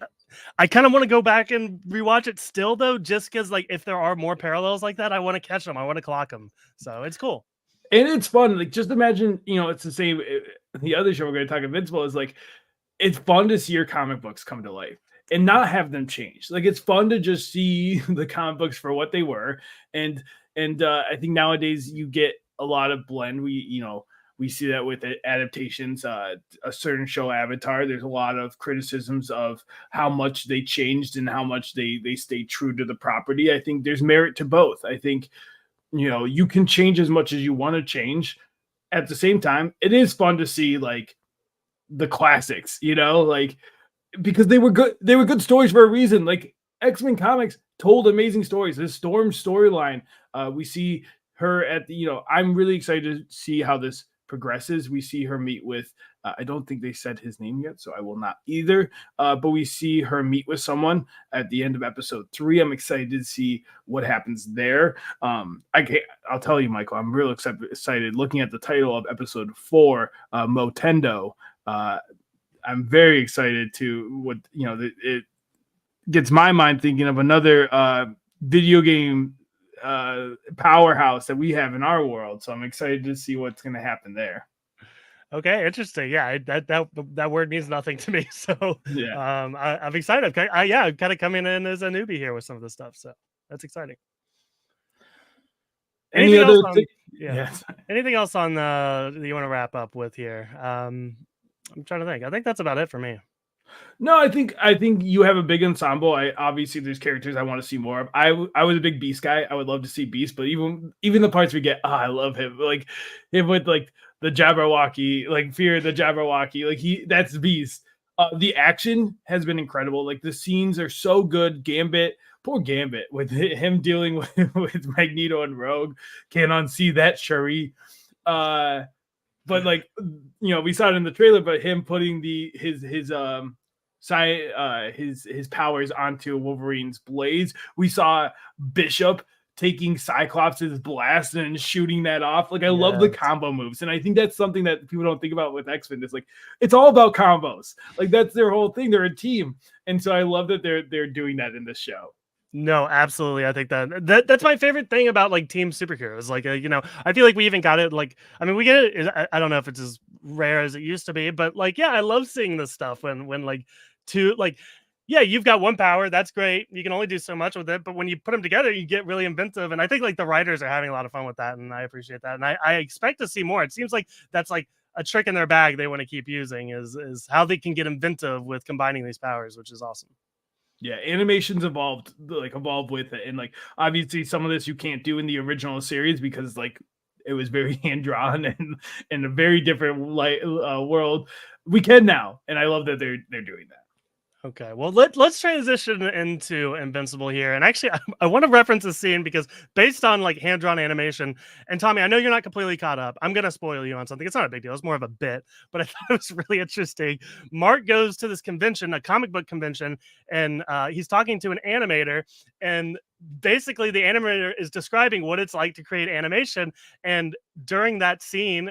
S1: kind of want to go back and rewatch it still though, just because like if there are more parallels like that, I want to catch them. I want to clock them. So it's cool.
S2: And it's fun. Like, just imagine, it's the same. The other show we're going to talk Invincible is like, it's fun to see your comic books come to life and not have them change. Like, it's fun to just see the comic books for what they were. And I think nowadays you get a lot of blend. We see that with adaptations. A certain show, Avatar, there's a lot of criticisms of how much they changed and how much they stayed true to the property. I think there's merit to both. I think, you can change as much as you want to change. At the same time, it is fun to see like the classics, like, because they were good stories for a reason. Like, X-Men comics told amazing stories. The Storm storyline, we see her at the, I'm really excited to see how this progresses. We see her meet with, I don't think they said his name yet, so I will not either. But we see her meet with someone at the end of episode 3. I'm excited to see what happens there. I'll tell you, Michael, I'm real excited looking at the title of episode 4, Motendo. I'm very excited to what, it gets my mind thinking of another video game powerhouse that we have in our world. So I'm excited to see what's going to happen there.
S1: Okay, interesting. Yeah, that word means nothing to me. So
S2: Yeah.
S1: I'm excited. I'm kind of coming in as a newbie here with some of this stuff. So that's exciting.
S2: Any
S1: Anything else
S2: other
S1: on?
S2: thing?
S1: Yeah.
S2: Yes.
S1: Anything else on that you want to wrap up with here? I'm trying to think. I think that's about it for me.
S2: No, I think you have a big ensemble. I obviously there's characters I want to see more of. I was a big Beast guy. I would love to see Beast, but even the parts we get, I love him. Like him with like the Jabberwocky, like Fear the Jabberwocky. Like that's Beast. The action has been incredible. Like the scenes are so good. Gambit, poor Gambit, with him dealing with Magneto and Rogue. Can't unsee that, Shuri. But like, we saw it in the trailer, but him putting his powers onto Wolverine's blades. We saw Bishop taking Cyclops' blast and shooting that off. Like, I love the
S1: Yes.
S2: combo moves, and I think that's something that people don't think about with X-Men. It's like it's all about combos. Like, that's their whole thing. They're a team, and so I love that they're doing that in this show.
S1: No, absolutely. I think that's my favorite thing about like team superheroes. Like, I feel like we even got it. Like, I mean, we get it. I don't know if it's as rare as it used to be, but like, yeah, I love seeing this stuff when like two like, yeah, you've got one power. That's great. You can only do so much with it, but when you put them together, you get really inventive. And I think like the writers are having a lot of fun with that, and I appreciate that. And I expect to see more. It seems like that's like a trick in their bag they want to keep using is how they can get inventive with combining these powers, which is awesome.
S2: Yeah, animations evolved with it, and like obviously some of this you can't do in the original series because like it was very hand drawn and in a very different world. We can now, and I love that they're doing that.
S1: Okay, well let's transition into Invincible here, and actually I want to reference a scene because based on like hand drawn animation, and Tommy, I know you're not completely caught up. I'm gonna spoil you on something. It's not a big deal. It's more of a bit, but I thought it was really interesting. Mark goes to this convention, a comic book convention, and he's talking to an animator, and basically the animator is describing what it's like to create animation, and during that scene.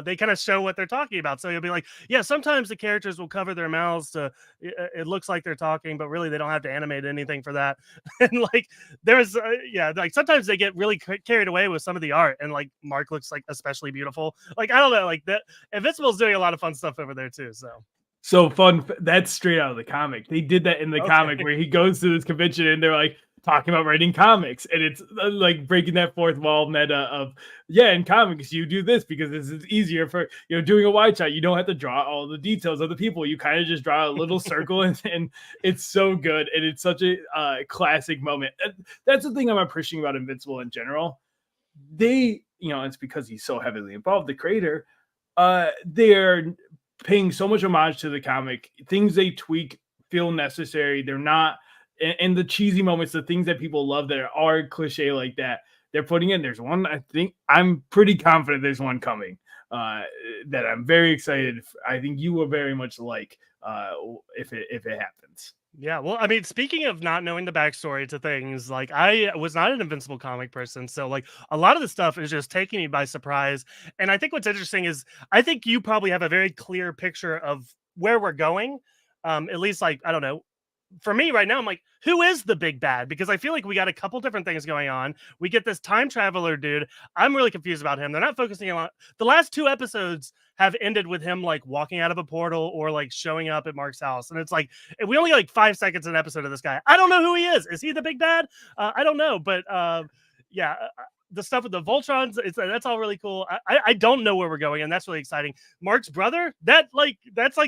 S1: They kind of show what they're talking about. So you'll be like, yeah, sometimes the characters will cover their mouths to it looks like they're talking, but really they don't have to animate anything for that. And like there's yeah, like sometimes they get really carried away with some of the art, and like Mark looks like especially beautiful. Like I don't know, like that Invincible's doing a lot of fun stuff over there too.
S2: So fun. That's straight out of the comic. They did that in the comic
S1: Okay.
S2: where he goes to this convention and they're like talking about writing comics, and it's like breaking that fourth wall meta of, yeah, in comics you do this because this is easier for doing a wide shot. You don't have to draw all the details of the people. You kind of just draw a little circle, and it's so good, and it's such a classic moment. And that's the thing I'm appreciating about Invincible in general. They, it's because he's so heavily involved, the creator. They're paying so much homage to the comic. Things they tweak feel necessary. They're not, and the cheesy moments, the things that people love that are cliche like that, they're putting in. There's one, I think I'm pretty confident there's one coming that I'm very excited. I think you will very much like if it happens.
S1: Yeah, well, I mean, speaking of not knowing the backstory to things, like I was not an Invincible comic person, so like a lot of the stuff is just taking me by surprise. And I think what's interesting is I think you probably have a very clear picture of where we're going. At least like I don't know, for me right now, I'm like, who is the big bad? Because I feel like we got a couple different things going on. We get this time traveler dude. I'm really confused about him. They're not focusing on the last 2 episodes have ended with him like walking out of a portal or like showing up at Mark's house. And it's like we only get like 5 seconds an episode of this guy. I don't know who he is. Is he the big bad? I don't know, but yeah. the stuff with the Voltrons, that's all really cool. I don't know where we're going, and that's really exciting. Mark's brother, that's like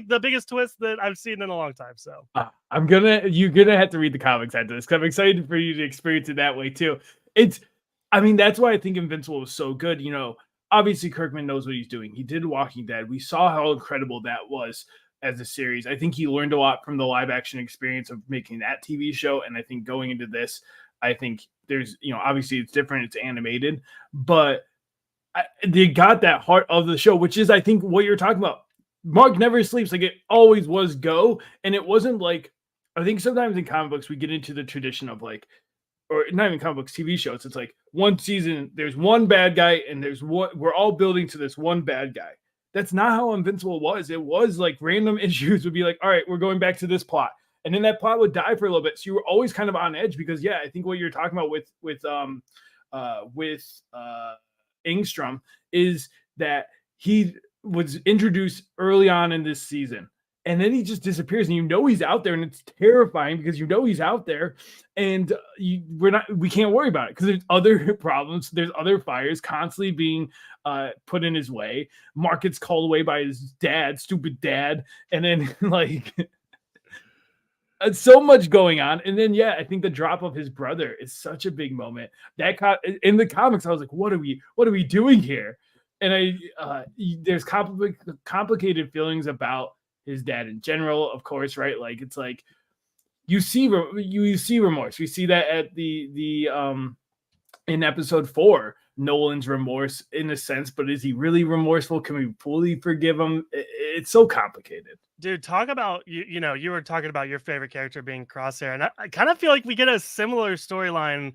S1: the biggest twist that I've seen in a long time. So
S2: you're gonna have to read the comics after this because I'm excited for you to experience it that way too. It's, I mean, that's why I think Invincible was so good. You know, obviously Kirkman knows what he's doing. He did Walking Dead. We saw how incredible that was as a series. I think he learned a lot from the live action experience of making that TV show. And I think going into this, I think there's, you know, obviously it's different, it's animated, but they got that heart of the show, which is, I think, what you're talking about. Mark never sleeps. Like, it always was go. And it wasn't like, I think sometimes in comic books, we get into the tradition of like, or not even comic books, TV shows. It's like one season, there's one bad guy, and there's what we're all building to this one bad guy. That's not how Invincible was. It was like random issues would be like, all right, we're going back to this plot. And then that plot would die for a little bit. So you were always kind of on edge because, yeah, I think what you're talking about with Ingstrom is that he was introduced early on in this season. And then he just disappears, and you know he's out there, and it's terrifying because you know he's out there, and we can't worry about it because there's other problems, there's other fires constantly being put in his way. Mark gets called away by his dad, stupid dad, and then like so much going on. And then yeah, I think the drop of his brother is such a big moment. That in the comics, I was like, what are we doing here? And there's complicated feelings about his dad in general, of course, right? Like it's like you see remorse. We see that at the in episode 4, Nolan's remorse in a sense, but is he really remorseful? Can we fully forgive him? It's so complicated.
S1: Dude, talk about you know, you were talking about your favorite character being Crosshair, and I kind of feel like we get a similar storyline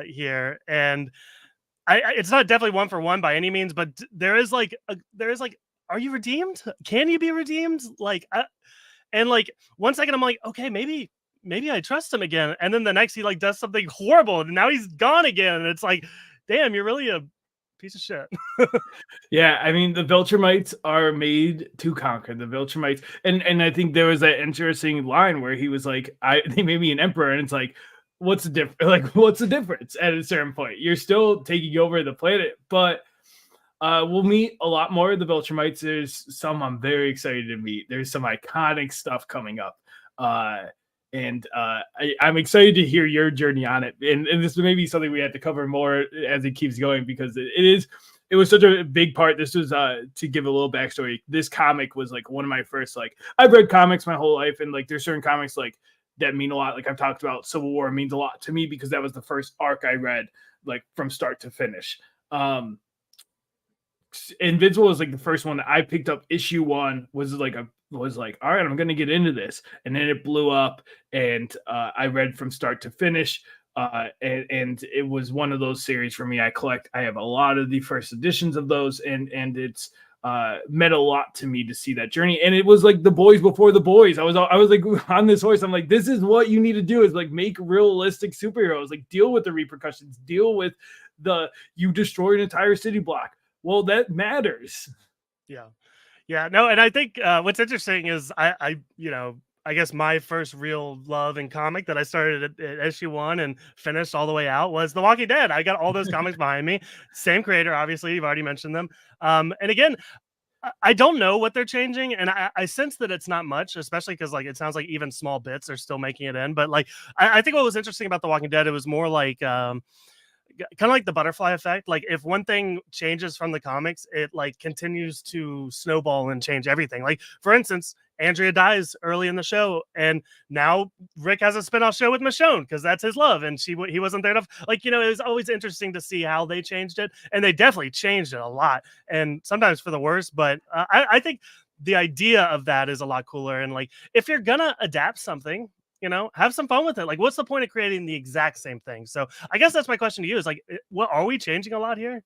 S1: here, and it's not definitely one for one by any means, but there is like are you redeemed? Can you be redeemed? Like, and like 1 second I'm like, okay, maybe I trust him again, and then the next he like does something horrible, and now he's gone again, and it's like, damn, you're really a piece of shit.
S2: Yeah, I mean the Viltrumites are made to conquer. The Viltrumites, and I think there was that interesting line where he was like, they made me an emperor, and it's like, what's the difference? Like, what's the difference at a certain point? You're still taking over the planet, but we'll meet a lot more of the Viltrumites. There's some I'm very excited to meet. There's some iconic stuff coming up. And I'm excited to hear your journey on it. And this may be something we have to cover more as it keeps going because it was such a big part. This was to give a little backstory. This comic was like one of my first, like, I've read comics my whole life, and like there's certain comics like that mean a lot. Like I've talked about Civil War means a lot to me because that was the first arc I read like from start to finish. Invincible was like the first one that I picked up. Issue 1 was like, all right, I'm going to get into this. And then it blew up, and I read from start to finish. And it was one of those series for me. I have a lot of the first editions of those, and it's meant a lot to me to see that journey. And it was like the boys before the boys. I was like on this horse. I'm like, this is what you need to do, is like make realistic superheroes, like deal with the repercussions, deal with you destroy an entire city block. Well, that matters.
S1: Yeah, no, and I think what's interesting is I you know, I guess my first real love in comic that I started at issue 1 and finished all the way out was The Walking Dead. I got all those comics behind me. Same creator, obviously, you've already mentioned them. And again, I don't know what they're changing, and I sense that it's not much, especially because like it sounds like even small bits are still making it in. But like I think what was interesting about The Walking Dead, it was more like kind of like the butterfly effect. Like if one thing changes from the comics, it like continues to snowball and change everything. Like for instance, Andrea dies early in the show, and now Rick has a spinoff show with Michonne because that's his love, and he wasn't there enough. Like, you know, it was always interesting to see how they changed it, and they definitely changed it a lot, and sometimes for the worse. But I think the idea of that is a lot cooler. And like if you're gonna adapt something, you know, have some fun with it. Like, what's the point of creating the exact same thing? So I guess that's my question to you is like, what are we changing a lot here?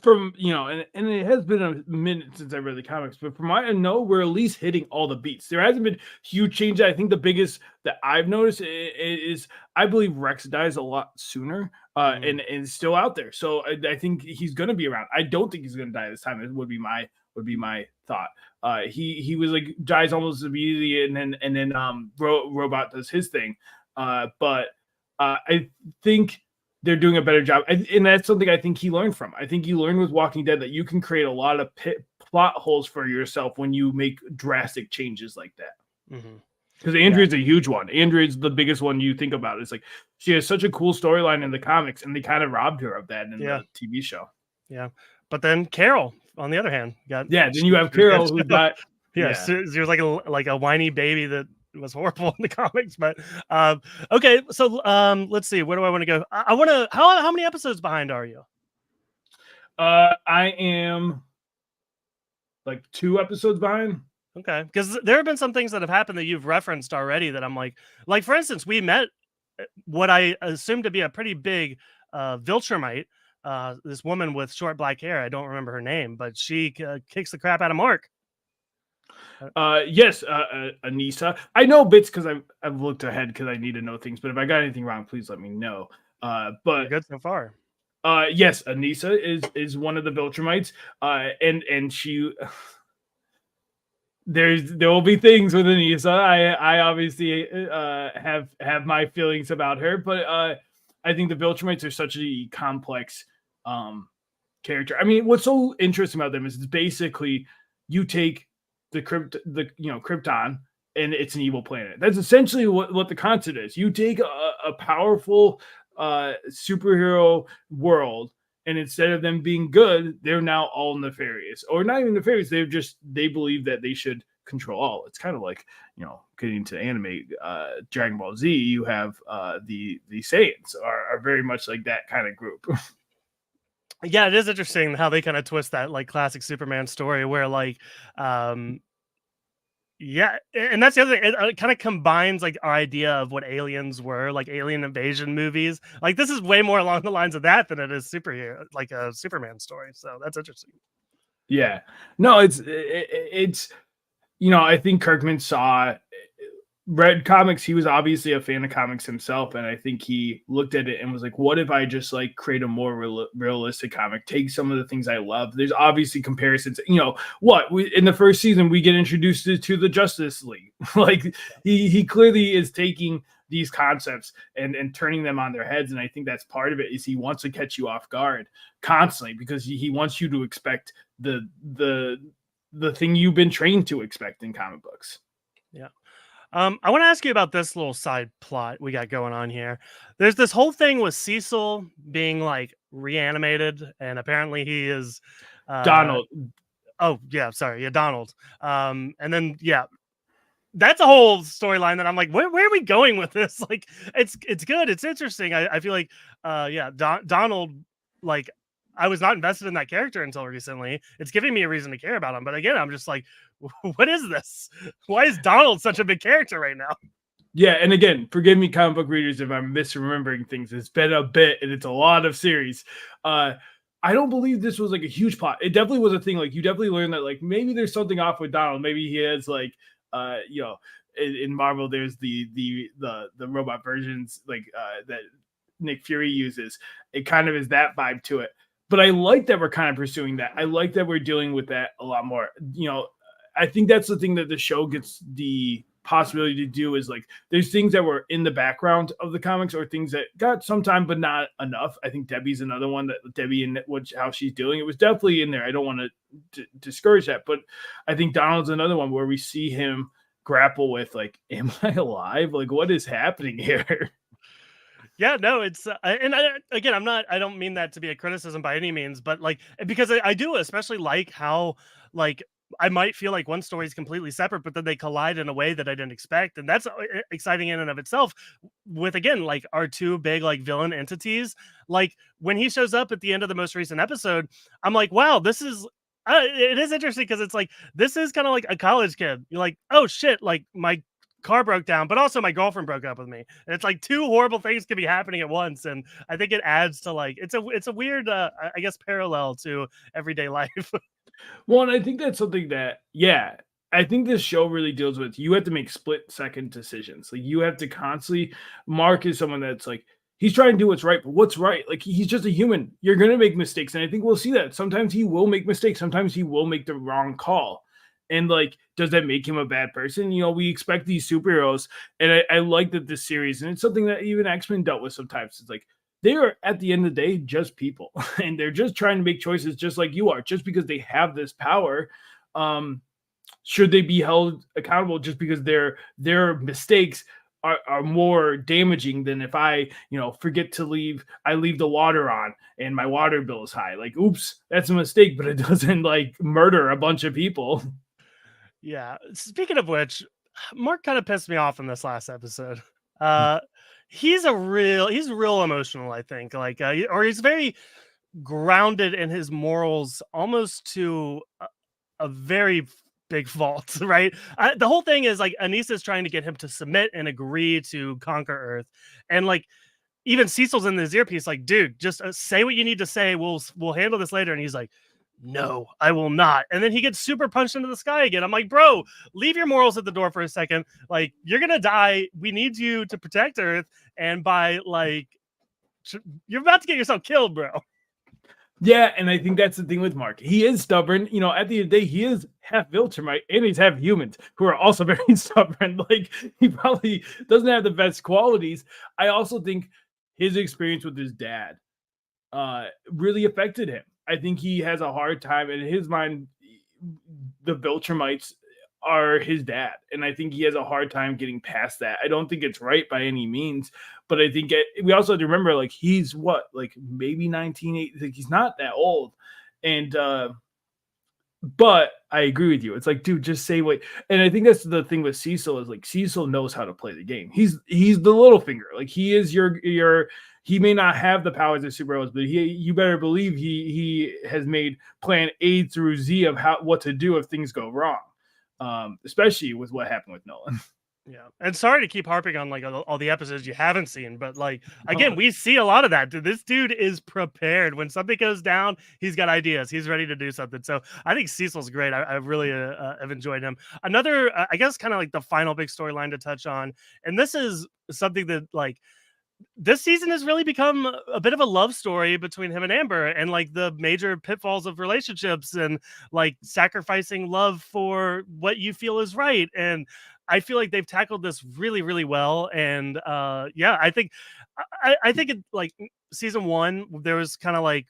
S2: From, you know, and it has been a minute since I read the comics, but from what I know, we're at least hitting all the beats. There hasn't been huge change. I think the biggest that I've noticed is I believe Rex dies a lot sooner, and is still out there. So I think he's going to be around. I don't think he's going to die this time. It would be my thought. He was like dies almost immediately, and then Robot does his thing. But I think they're doing a better job. And that's something I think he learned from. I think he learned with Walking Dead that you can create a lot of plot holes for yourself when you make drastic changes like that.
S1: Mm-hmm.
S2: Because
S1: Yeah,
S2: Andrea's a huge one. Andrea's the biggest one you think about. It's like she has such a cool storyline in the comics, and they kind of robbed her of that in
S1: yeah,
S2: the TV show.
S1: yeah. But then Carol, on the other hand, got
S2: Yeah, then you have
S1: she was good
S2: Carol who
S1: too.
S2: got
S1: Yeah,
S2: yeah.
S1: she was like a whiny baby that was horrible in the comics. But okay, so let's see. Where do I want to go? I want to. How many episodes behind are you?
S2: I am like 2 episodes behind.
S1: Okay, because there have been some things that have happened that you've referenced already that I'm like for instance, we met what I assumed to be a pretty big Viltrumite. This woman with short black hair. I don't remember her name, but she kicks the crap out of Mark.
S2: Yes, Anissa. I know bits because I've looked ahead because I need to know things. But if I got anything wrong, please let me know.
S1: You're
S2: But
S1: good so far.
S2: yes, Anissa is one of the Viltrumites. And she there will be things with Anissa. I obviously have my feelings about her, but I think the Viltrumites are such a complex character. I mean, what's so interesting about them is it's basically you take Krypton, and it's an evil planet. That's essentially what the concept is. You take a powerful superhero world, and instead of them being good, they're now all nefarious, or not even nefarious. They believe that they should control all. It's kind of like, getting to anime, Dragon Ball Z. You have the Saiyans are very much like that kind of group.
S1: Yeah, it is interesting how they kind of twist that like classic Superman story where like yeah, and that's the other thing. It kind of combines like our idea of what aliens were, like alien invasion movies. Like this is way more along the lines of that than it is superhero, like a Superman story. So that's interesting.
S2: Yeah, no, it's I think Kirkman read comics. He was obviously a fan of comics himself, and I think he looked at it and was like, "What if I just like create a more realistic comic? Take some of the things I love." There's obviously comparisons. In the first season we get introduced to the Justice League. Like he clearly is taking these concepts and turning them on their heads, and I think that's part of it. Is he wants to catch you off guard constantly because he wants you to expect the thing you've been trained to expect in comic books.
S1: Yeah. I want to ask you about this little side plot we got going on here. There's this whole thing with Cecil being like reanimated, and apparently he is.
S2: Donald.
S1: Oh yeah, sorry, yeah, Donald. And then yeah, that's a whole storyline that I'm like, where are we going with this? Like, it's good, it's interesting. I feel like, yeah, Donald, like, I was not invested in that character until recently. It's giving me a reason to care about him, but again, I'm just like, what is this? Why is Donald such a big character right now?
S2: Yeah, and again, forgive me, comic book readers, if I'm misremembering things. It's been a bit, and it's a lot of series. I don't believe this was like a huge plot. It definitely was a thing. Like you definitely learned that like maybe there's something off with Donald. Maybe he has like in Marvel there's the robot versions like that Nick Fury uses. It kind of is that vibe to it. But I like that we're kind of pursuing that. I like that we're dealing with that a lot more. I think that's the thing that the show gets the possibility to do is like there's things that were in the background of the comics or things that got some time but not enough. I think Debbie's another one that Debbie and how she's doing it was definitely in there. I don't want to discourage that, but I think Donald's another one where we see him grapple with like, am I alive? Like what is happening here?
S1: Yeah, no, it's and again, I don't mean that to be a criticism by any means, but like because I do especially like how like I might feel like one story is completely separate, but then they collide in a way that I didn't expect, and that's exciting in and of itself. With again, like our two big like villain entities, like when he shows up at the end of the most recent episode, I'm like, wow, this is. It is interesting because it's like this is kind of like a college kid. You're like, oh shit, like my car broke down, but also my girlfriend broke up with me. And it's like two horrible things can be happening at once. And I think it adds to like it's a weird I guess parallel to everyday life.
S2: Well, and I think that's something that, yeah, I think this show really deals with. You have to make split second decisions. Like you have to constantly. Mark is someone that's like he's trying to do what's right, but what's right? Like he's just a human. You're gonna make mistakes, and I think we'll see that. Sometimes he will make mistakes. Sometimes he will make the wrong call. And like, does that make him a bad person? We expect these superheroes, and I like that this series, and it's something that even X-Men dealt with sometimes. It's like they are at the end of the day just people, and they're just trying to make choices just like you are. Just because they have this power, um, should they be held accountable just because their mistakes are more damaging than if I, forget to leave the water on and my water bill is high. Like, oops, that's a mistake, but it doesn't like murder a bunch of people.
S1: Yeah. Speaking of which, Mark kind of pissed me off in this last episode. Uh, he's real emotional. I think, like, or he's very grounded in his morals, almost to a very big fault, right? The whole thing is like Anissa's trying to get him to submit and agree to conquer Earth, and like even Cecil's in his earpiece, like, dude, just say what you need to say. We'll handle this later. And he's like, no, I will not. And then he gets super punched into the sky again. I'm like, bro, leave your morals at the door for a second. Like, you're gonna die. We need you to protect Earth, and by like, you're about to get yourself killed, bro.
S2: Yeah, and I think that's the thing with Mark. He is stubborn. At the end of the day, he is half Viltrumite and he's half humans who are also very stubborn. Like, he probably doesn't have the best qualities. I also think his experience with his dad really affected him. I think he has a hard time in his mind. The Viltrumites are his dad, and I think he has a hard time getting past that. I don't think it's right by any means, but I think we also have to remember, like, he's what, like maybe 19, like, he's not that old, and but I agree with you. It's like, dude, just say what. And I think that's the thing with Cecil is like Cecil knows how to play the game. He's the little finger. Like, he is your. He may not have the powers of superheroes, but you better believe he has made plan A through Z of what to do if things go wrong. Especially with what happened with Nolan.
S1: Yeah, and sorry to keep harping on like all the episodes you haven't seen, but like again, we see a lot of that. Dude, this dude is prepared. When something goes down, he's got ideas. He's ready to do something. So I think Cecil's great. I really have enjoyed him. Another, I guess, kind of like the final big storyline to touch on, and this is something that like this season has really become a bit of a love story between him and Amber, and like the major pitfalls of relationships, and like sacrificing love for what you feel is right. And I feel like they've tackled this really, really well. And yeah, I think it like season one, there was kind of like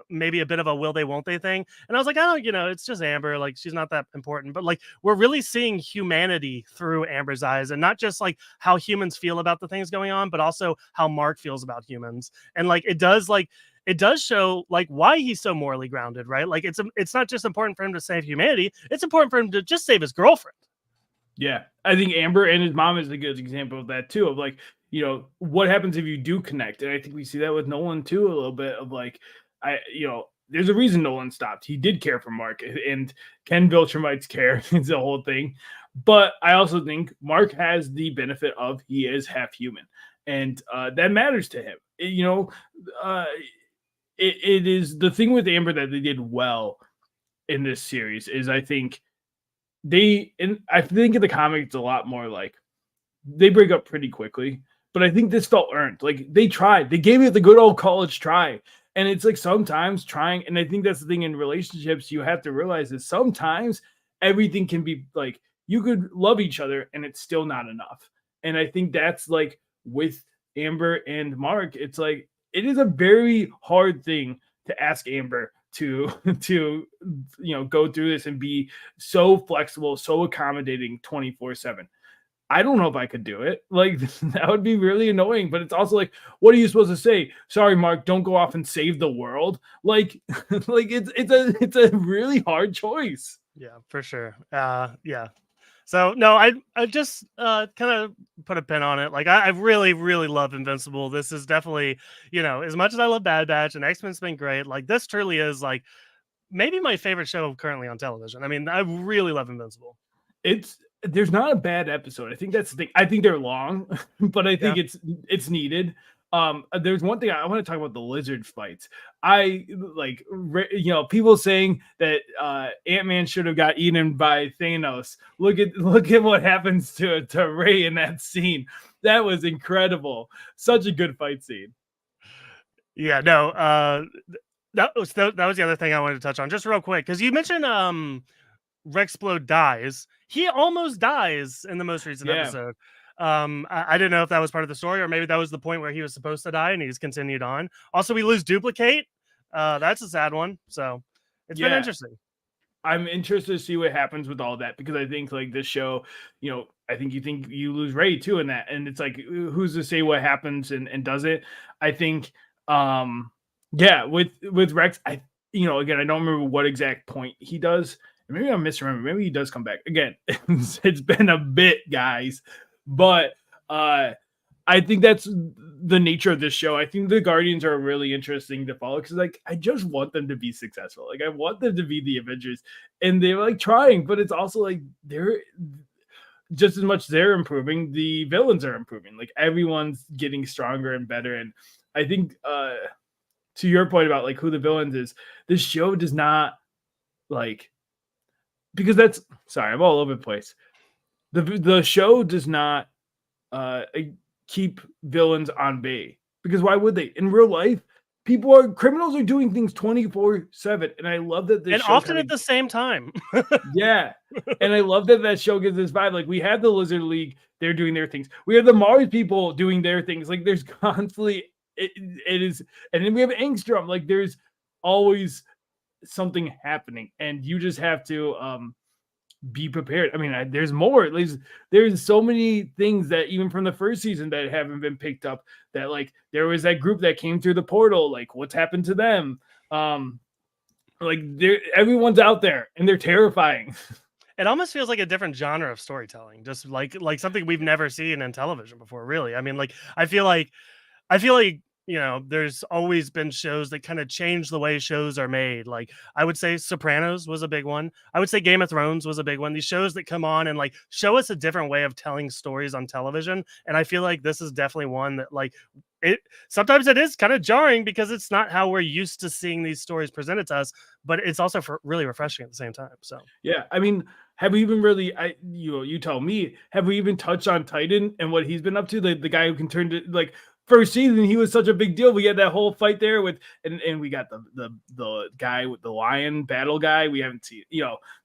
S1: maybe a bit of a will they won't they thing, and I was like, oh, it's just Amber, like she's not that important. But like we're really seeing humanity through Amber's eyes, and not just like how humans feel about the things going on, but also how Mark feels about humans. And like it does show like why he's so morally grounded, right? Like it's not just important for him to save humanity, it's important for him to just save his girlfriend.
S2: Yeah, I think Amber and his mom is a good example of that too. Of like, what happens if you do connect? And I think we see that with Nolan too, a little bit of like, there's a reason Nolan stopped. He did care for Mark, and Ken Viltrumites care. It's the whole thing. But I also think Mark has the benefit of he is half human, and that matters to him. It is the thing with Amber that they did well in this series is I think I think in the comic it's a lot more like they break up pretty quickly, but I think this felt earned. Like, they tried, they gave it the good old college try. And it's like sometimes trying, and I think that's the thing in relationships you have to realize is sometimes everything can be like you could love each other and it's still not enough. And I think that's like with Amber and Mark, it's like it is a very hard thing to ask Amber to to go through this and be so flexible, so accommodating 24/7. I don't know if I could do it. Like, that would be really annoying. But it's also like, what are you supposed to say? Sorry, Mark, don't go off and save the world. Like, like it's a really hard choice.
S1: Yeah, for sure. Yeah. So no, I just kind of put a pin on it. Like I really, really love Invincible. This is definitely, as much as I love Bad Batch and X-Men's been great, like this truly is like maybe my favorite show currently on television. I mean, I really love Invincible.
S2: There's not a bad episode. I think that's the thing. I think they're long, but I think
S1: Yeah.
S2: it's needed. There's one thing I want to talk about: the lizard fights. I like, people saying that Ant-Man should have got eaten by Thanos. Look at what happens to Ray in that scene. That was incredible. Such a good fight scene.
S1: Yeah, no, that was the other thing I wanted to touch on just real quick, because you mentioned Rexplode dies. He almost dies in the most recent
S2: Yeah.
S1: episode. I didn't know if that was part of the story, or maybe that was the point where he was supposed to die and he's continued on. Also, we lose Duplicate. That's a sad one. So it's been
S2: Yeah,
S1: interesting.
S2: I'm interested to see what happens with all that because I think like this show, I think you lose Ray too in that, and it's like who's to say what happens and does it? I think, yeah, with Rex, again I don't remember what exact point he does. Maybe I'm misremembering. Maybe he does come back again. It's been a bit, guys, but I think that's the nature of this show. I think the Guardians are really interesting to follow because, like, I just want them to be successful. Like, I want them to be the Avengers, and they're like trying, but it's also like they're just as much they're improving, the villains are improving. Like, everyone's getting stronger and better. And I think, to your point about like who the villains is, this show does not like because that's sorry, I'm all over the place. The show does not uh keep villains on bay because why would they? In real life, criminals are doing things 24/7, and I love that this
S1: And
S2: show
S1: often
S2: kind of
S1: at the same time.
S2: yeah. And I love that show gives this vibe. Like we have the Lizard League, they're doing their things. We have the Mars people doing their things. Like there's constantly it is, and then we have Angstrom. Like there's always something happening, and you just have to be prepared. I mean, there's more. There's so many things that even from the first season that haven't been picked up. That like there was that group that came through the portal. Like what's happened to them? Like everyone's out there and they're terrifying.
S1: It almost feels like a different genre of storytelling, just like something we've never seen in television before. Really, I mean, like I feel like there's always been shows that kind of change the way shows are made. Like I would say Sopranos was a big one. I would say Game of Thrones was a big one. These shows that come on and like show us a different way of telling stories on television. And I feel like this is definitely one that like it sometimes it is kind of jarring because it's not how we're used to seeing these stories presented to us, but it's also really refreshing at the same time. So
S2: Yeah, I mean, have we even really? You tell me. Have we even touched on Titan and what he's been up to? The guy who can turn to like first season, he was such a big deal. We had that whole fight there with, and we got the guy with the lion battle guy. We haven't seen.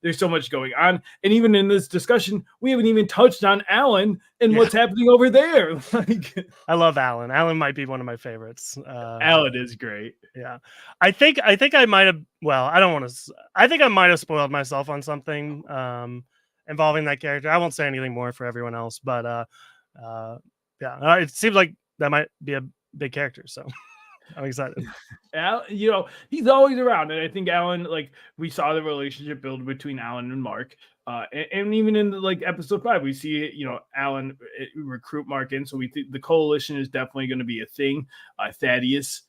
S2: There's so much going on, and even in this discussion, we haven't even touched on Alan and
S1: yeah,
S2: what's happening over there. Like
S1: I love Alan. Alan might be one of my favorites.
S2: Alan is great.
S1: Yeah. I think I might have well, I don't want to I think I might have spoiled myself on something involving that character. I won't say anything more for everyone else, but yeah, it seems like that might be a big character, so I'm excited.
S2: Al, he's always around, and I think Alan, like we saw the relationship build between Alan and Mark, and even in like episode 5, we see Alan recruit Mark in, so we think the coalition is definitely going to be a thing. Thaddeus,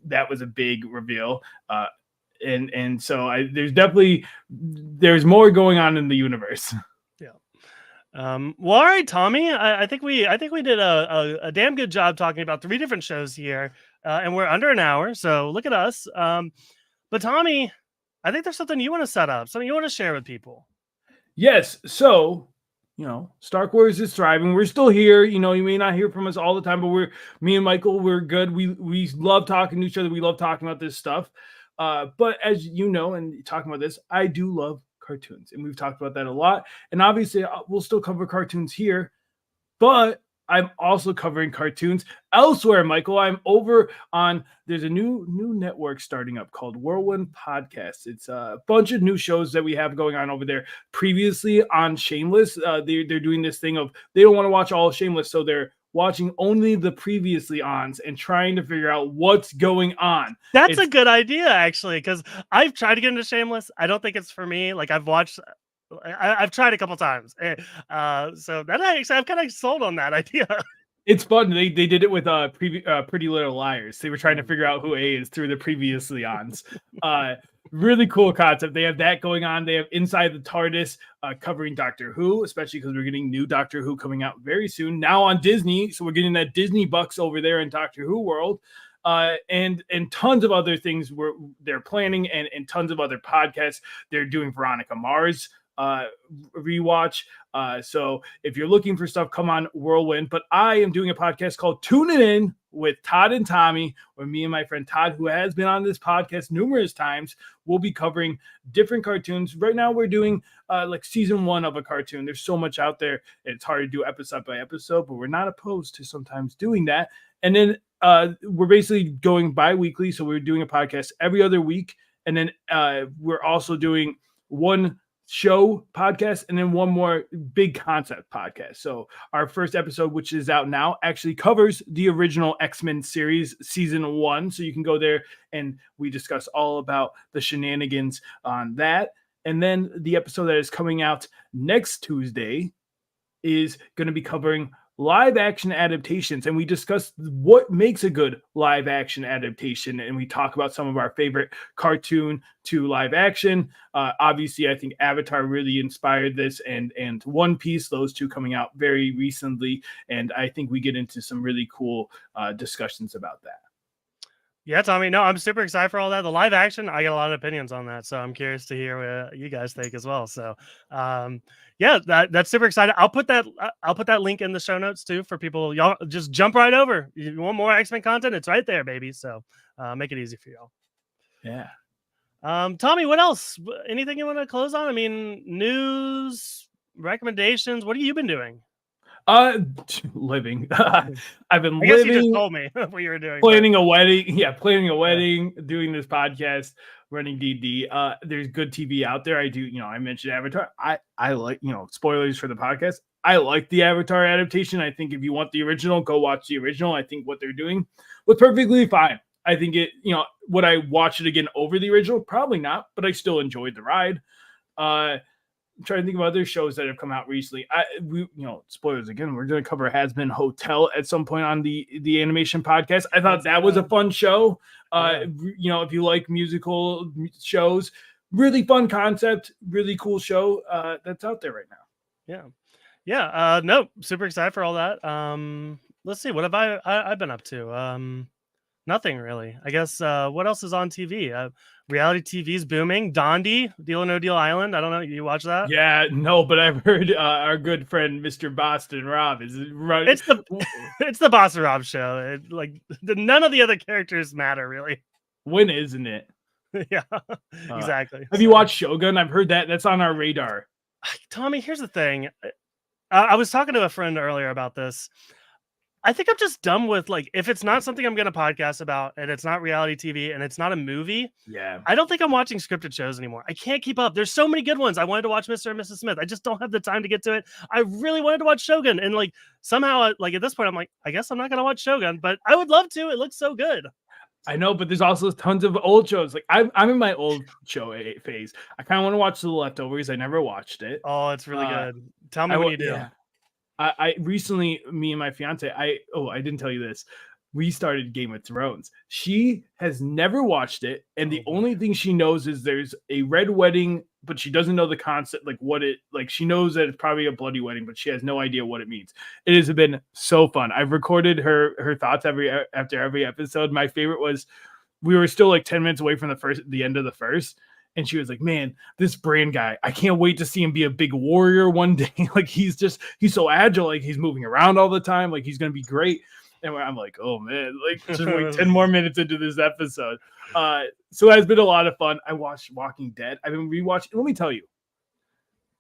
S2: that was a big reveal, and so there's more going on in the universe.
S1: Yeah. Well, all right, Tommy. I think we did a damn good job talking about 3 different shows here, and we're under an hour. So look at us. But Tommy, I think there's something you want to set up, something you want to share with people.
S2: Yes, so Stark Wars is thriving. We're still here. You may not hear from us all the time, but me and Michael, we're good. We love talking to each other. We love talking about this stuff. But as you know, and talking about this, I do love cartoons, and we've talked about that a lot. And obviously, we'll still cover cartoons here, but I'm also covering cartoons elsewhere, Michael. I'm over on there's a new network starting up called Whirlwind Podcasts. It's a bunch of new shows that we have going on over there. Previously on Shameless, they're doing this thing of they don't want to watch all Shameless, so they're watching only the previously ons and trying to figure out what's going on.
S1: That's a good idea, actually, because I've tried to get into Shameless. I don't think it's for me. Like I've tried a couple times. So that actually, I'm kind of sold on that idea.
S2: It's fun. They did it with Pretty Little Liars. They were trying to figure out who A is through the previously ons. Really cool concept. They have that going on. They have Inside the TARDIS covering Doctor Who, especially because we're getting new Doctor Who coming out very soon. Now on Disney, so we're getting that Disney bucks over there in Doctor Who world. And tons of other things they're planning and tons of other podcasts. They're doing Veronica Mars. rewatch. So if you're looking for stuff, come on Whirlwind. But I am doing a podcast called Tuning In with Todd and Tommy, where me and my friend Todd, who has been on this podcast numerous times, will be covering different cartoons. Right now, we're doing like season 1 of a cartoon. There's so much out there. It's hard to do episode by episode, but we're not opposed to sometimes doing that. And then we're basically going bi-weekly. So we're doing a podcast every other week. And then we're also doing one show podcast and then one more big concept podcast. So our first episode, which is out now, actually covers the original X-Men series season 1. So you can go there and we discuss all about the shenanigans on that. And then the episode that is coming out next Tuesday is going to be covering live action adaptations, and we discuss what makes a good live action adaptation, and we talk about some of our favorite cartoon to live action. Obviously, I think Avatar really inspired this, and One Piece, those two coming out very recently, and I think we get into some really cool discussions about that.
S1: Yeah, Tommy. No, I'm super excited for all that. The live action, I got a lot of opinions on that, so I'm curious to hear what you guys think as well. So, yeah, that's super exciting. I'll put that link in the show notes too for people. Y'all just jump right over. You want more X-Men content? It's right there, baby. So, make it easy for y'all.
S2: Yeah.
S1: Tommy, what else? Anything you want to close on? I mean, news, recommendations. What have you been doing?
S2: Living. I've been
S1: I guess you just
S2: living,
S1: told me what you were doing.
S2: planning a wedding. Yeah, planning a wedding, doing this podcast, running DD. There's good TV out there. I do, I mentioned Avatar. I like, spoilers for the podcast. I like the Avatar adaptation. I think if you want the original, go watch the original. I think what they're doing was perfectly fine. I think it, would I watch it again over the original? Probably not, but I still enjoyed the ride. I'm trying to think of other shows that have come out recently. Spoilers again. We're going to cover Has Been Hotel at some point on the animation podcast. I thought that was a fun show. If you like musical shows, really fun concept, really cool show that's out there right now.
S1: Yeah. No, super excited for all that. Let's see. What have I've been up to? Nothing really. I guess. What else is on TV? Reality TV is booming. Dondi, Deal or No Deal Island. I don't know. You watch that?
S2: Yeah, no, but I've heard our good friend Mr. Boston Rob is running.
S1: It's the Boston Rob show. None of the other characters matter really.
S2: When isn't it?
S1: Yeah, exactly.
S2: Have you watched Shogun? I've heard that's on our radar.
S1: Tommy, here's the thing. I was talking to a friend earlier about this. I think I'm just done with if it's not something I'm going to podcast about and it's not reality TV and it's not a movie.
S2: Yeah.
S1: I don't think I'm watching scripted shows anymore. I can't keep up. There's so many good ones. I wanted to watch Mr. and Mrs. Smith. I just don't have the time to get to it. I really wanted to watch Shogun. And somehow at this point, I'm like, I guess I'm not going to watch Shogun, but I would love to. It looks so good.
S2: I know, but there's also tons of old shows. I'm in my old show phase. I kind of want to watch The Leftovers. I never watched it.
S1: Oh, it's really good. Tell me when you do.
S2: Yeah. I recently, me and my fiance, I didn't tell you this. We started Game of Thrones. She has never watched it, and the only thing she knows is there's a red wedding, but she doesn't know the concept, she knows that it's probably a bloody wedding, but she has no idea what it means. It has been so fun. I've recorded her thoughts after every episode. My favorite was we were still 10 minutes away from the end of the first. And she was like, man, this Bran guy, I can't wait to see him be a big warrior one day. He's so agile. He's moving around all the time. He's going to be great. And I'm like, oh man, just wait 10 more minutes into this episode. So it's been a lot of fun. I watched Walking Dead. I've been rewatching. Let me tell you,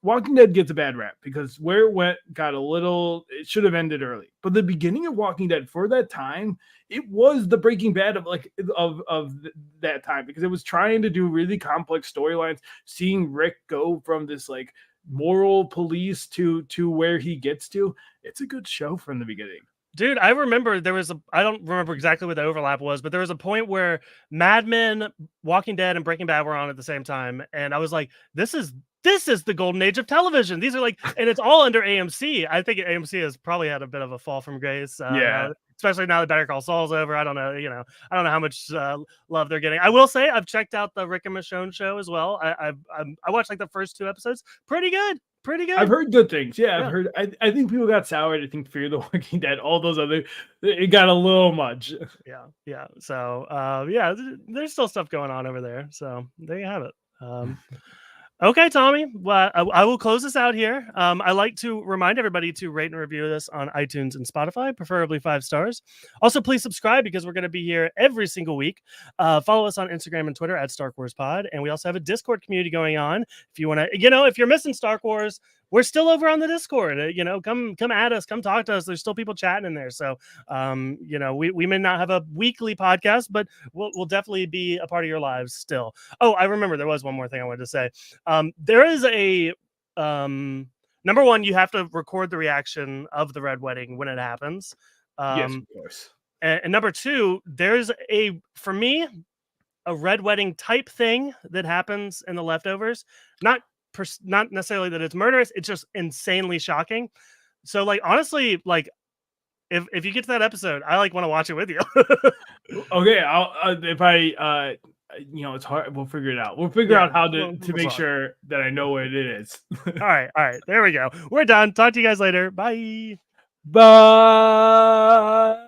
S2: Walking Dead gets a bad rap because where it went it should have ended early. But the beginning of Walking Dead for that time, it was the Breaking Bad of that time because it was trying to do really complex storylines. Seeing Rick go from this moral police to where he gets to, it's a good show from the beginning.
S1: Dude, I remember I don't remember exactly what the overlap was, but there was a point where Mad Men, Walking Dead, and Breaking Bad were on at the same time. And I was like, this is the golden age of television. These are and it's all under AMC. I think AMC has probably had a bit of a fall from grace. Especially now that Better Call Saul's over. I don't know, I don't know how much love they're getting. I will say I've checked out the Rick and Michonne show as well. I watched the first 2 episodes. Pretty good.
S2: I've heard good things. Yeah, I've heard. I think people got soured. I think Fear the Walking Dead, all those other, it got a little much.
S1: Yeah. So there's still stuff going on over there. So there you have it. Okay, Tommy. Well, I will close this out here. I like to remind everybody to rate and review this on iTunes and Spotify, preferably 5 stars. Also, please subscribe because we're going to be here every single week. Follow us on Instagram and Twitter at Star Wars Pod, and we also have a Discord community going on. If you want to, if you're missing Star Wars, we're still over on the Discord. Come at us, come talk to us. There's still people chatting in there. So, we may not have a weekly podcast, but we'll definitely be a part of your lives still. Oh, I remember there was one more thing I wanted to say. There is a number one, you have to record the reaction of the Red Wedding when it happens.
S2: Yes, of course.
S1: And number two, there's for me, a Red Wedding type thing that happens in the leftovers. Not necessarily that it's murderous, it's just insanely shocking. So like honestly, like if you get to that episode, I like want to watch it with you.
S2: Okay, I'll if I it's hard. We'll figure it out. We'll figure out how to make sure that I know what it is.
S1: All right. There we go. We're done. Talk to you guys later. Bye.
S2: Bye.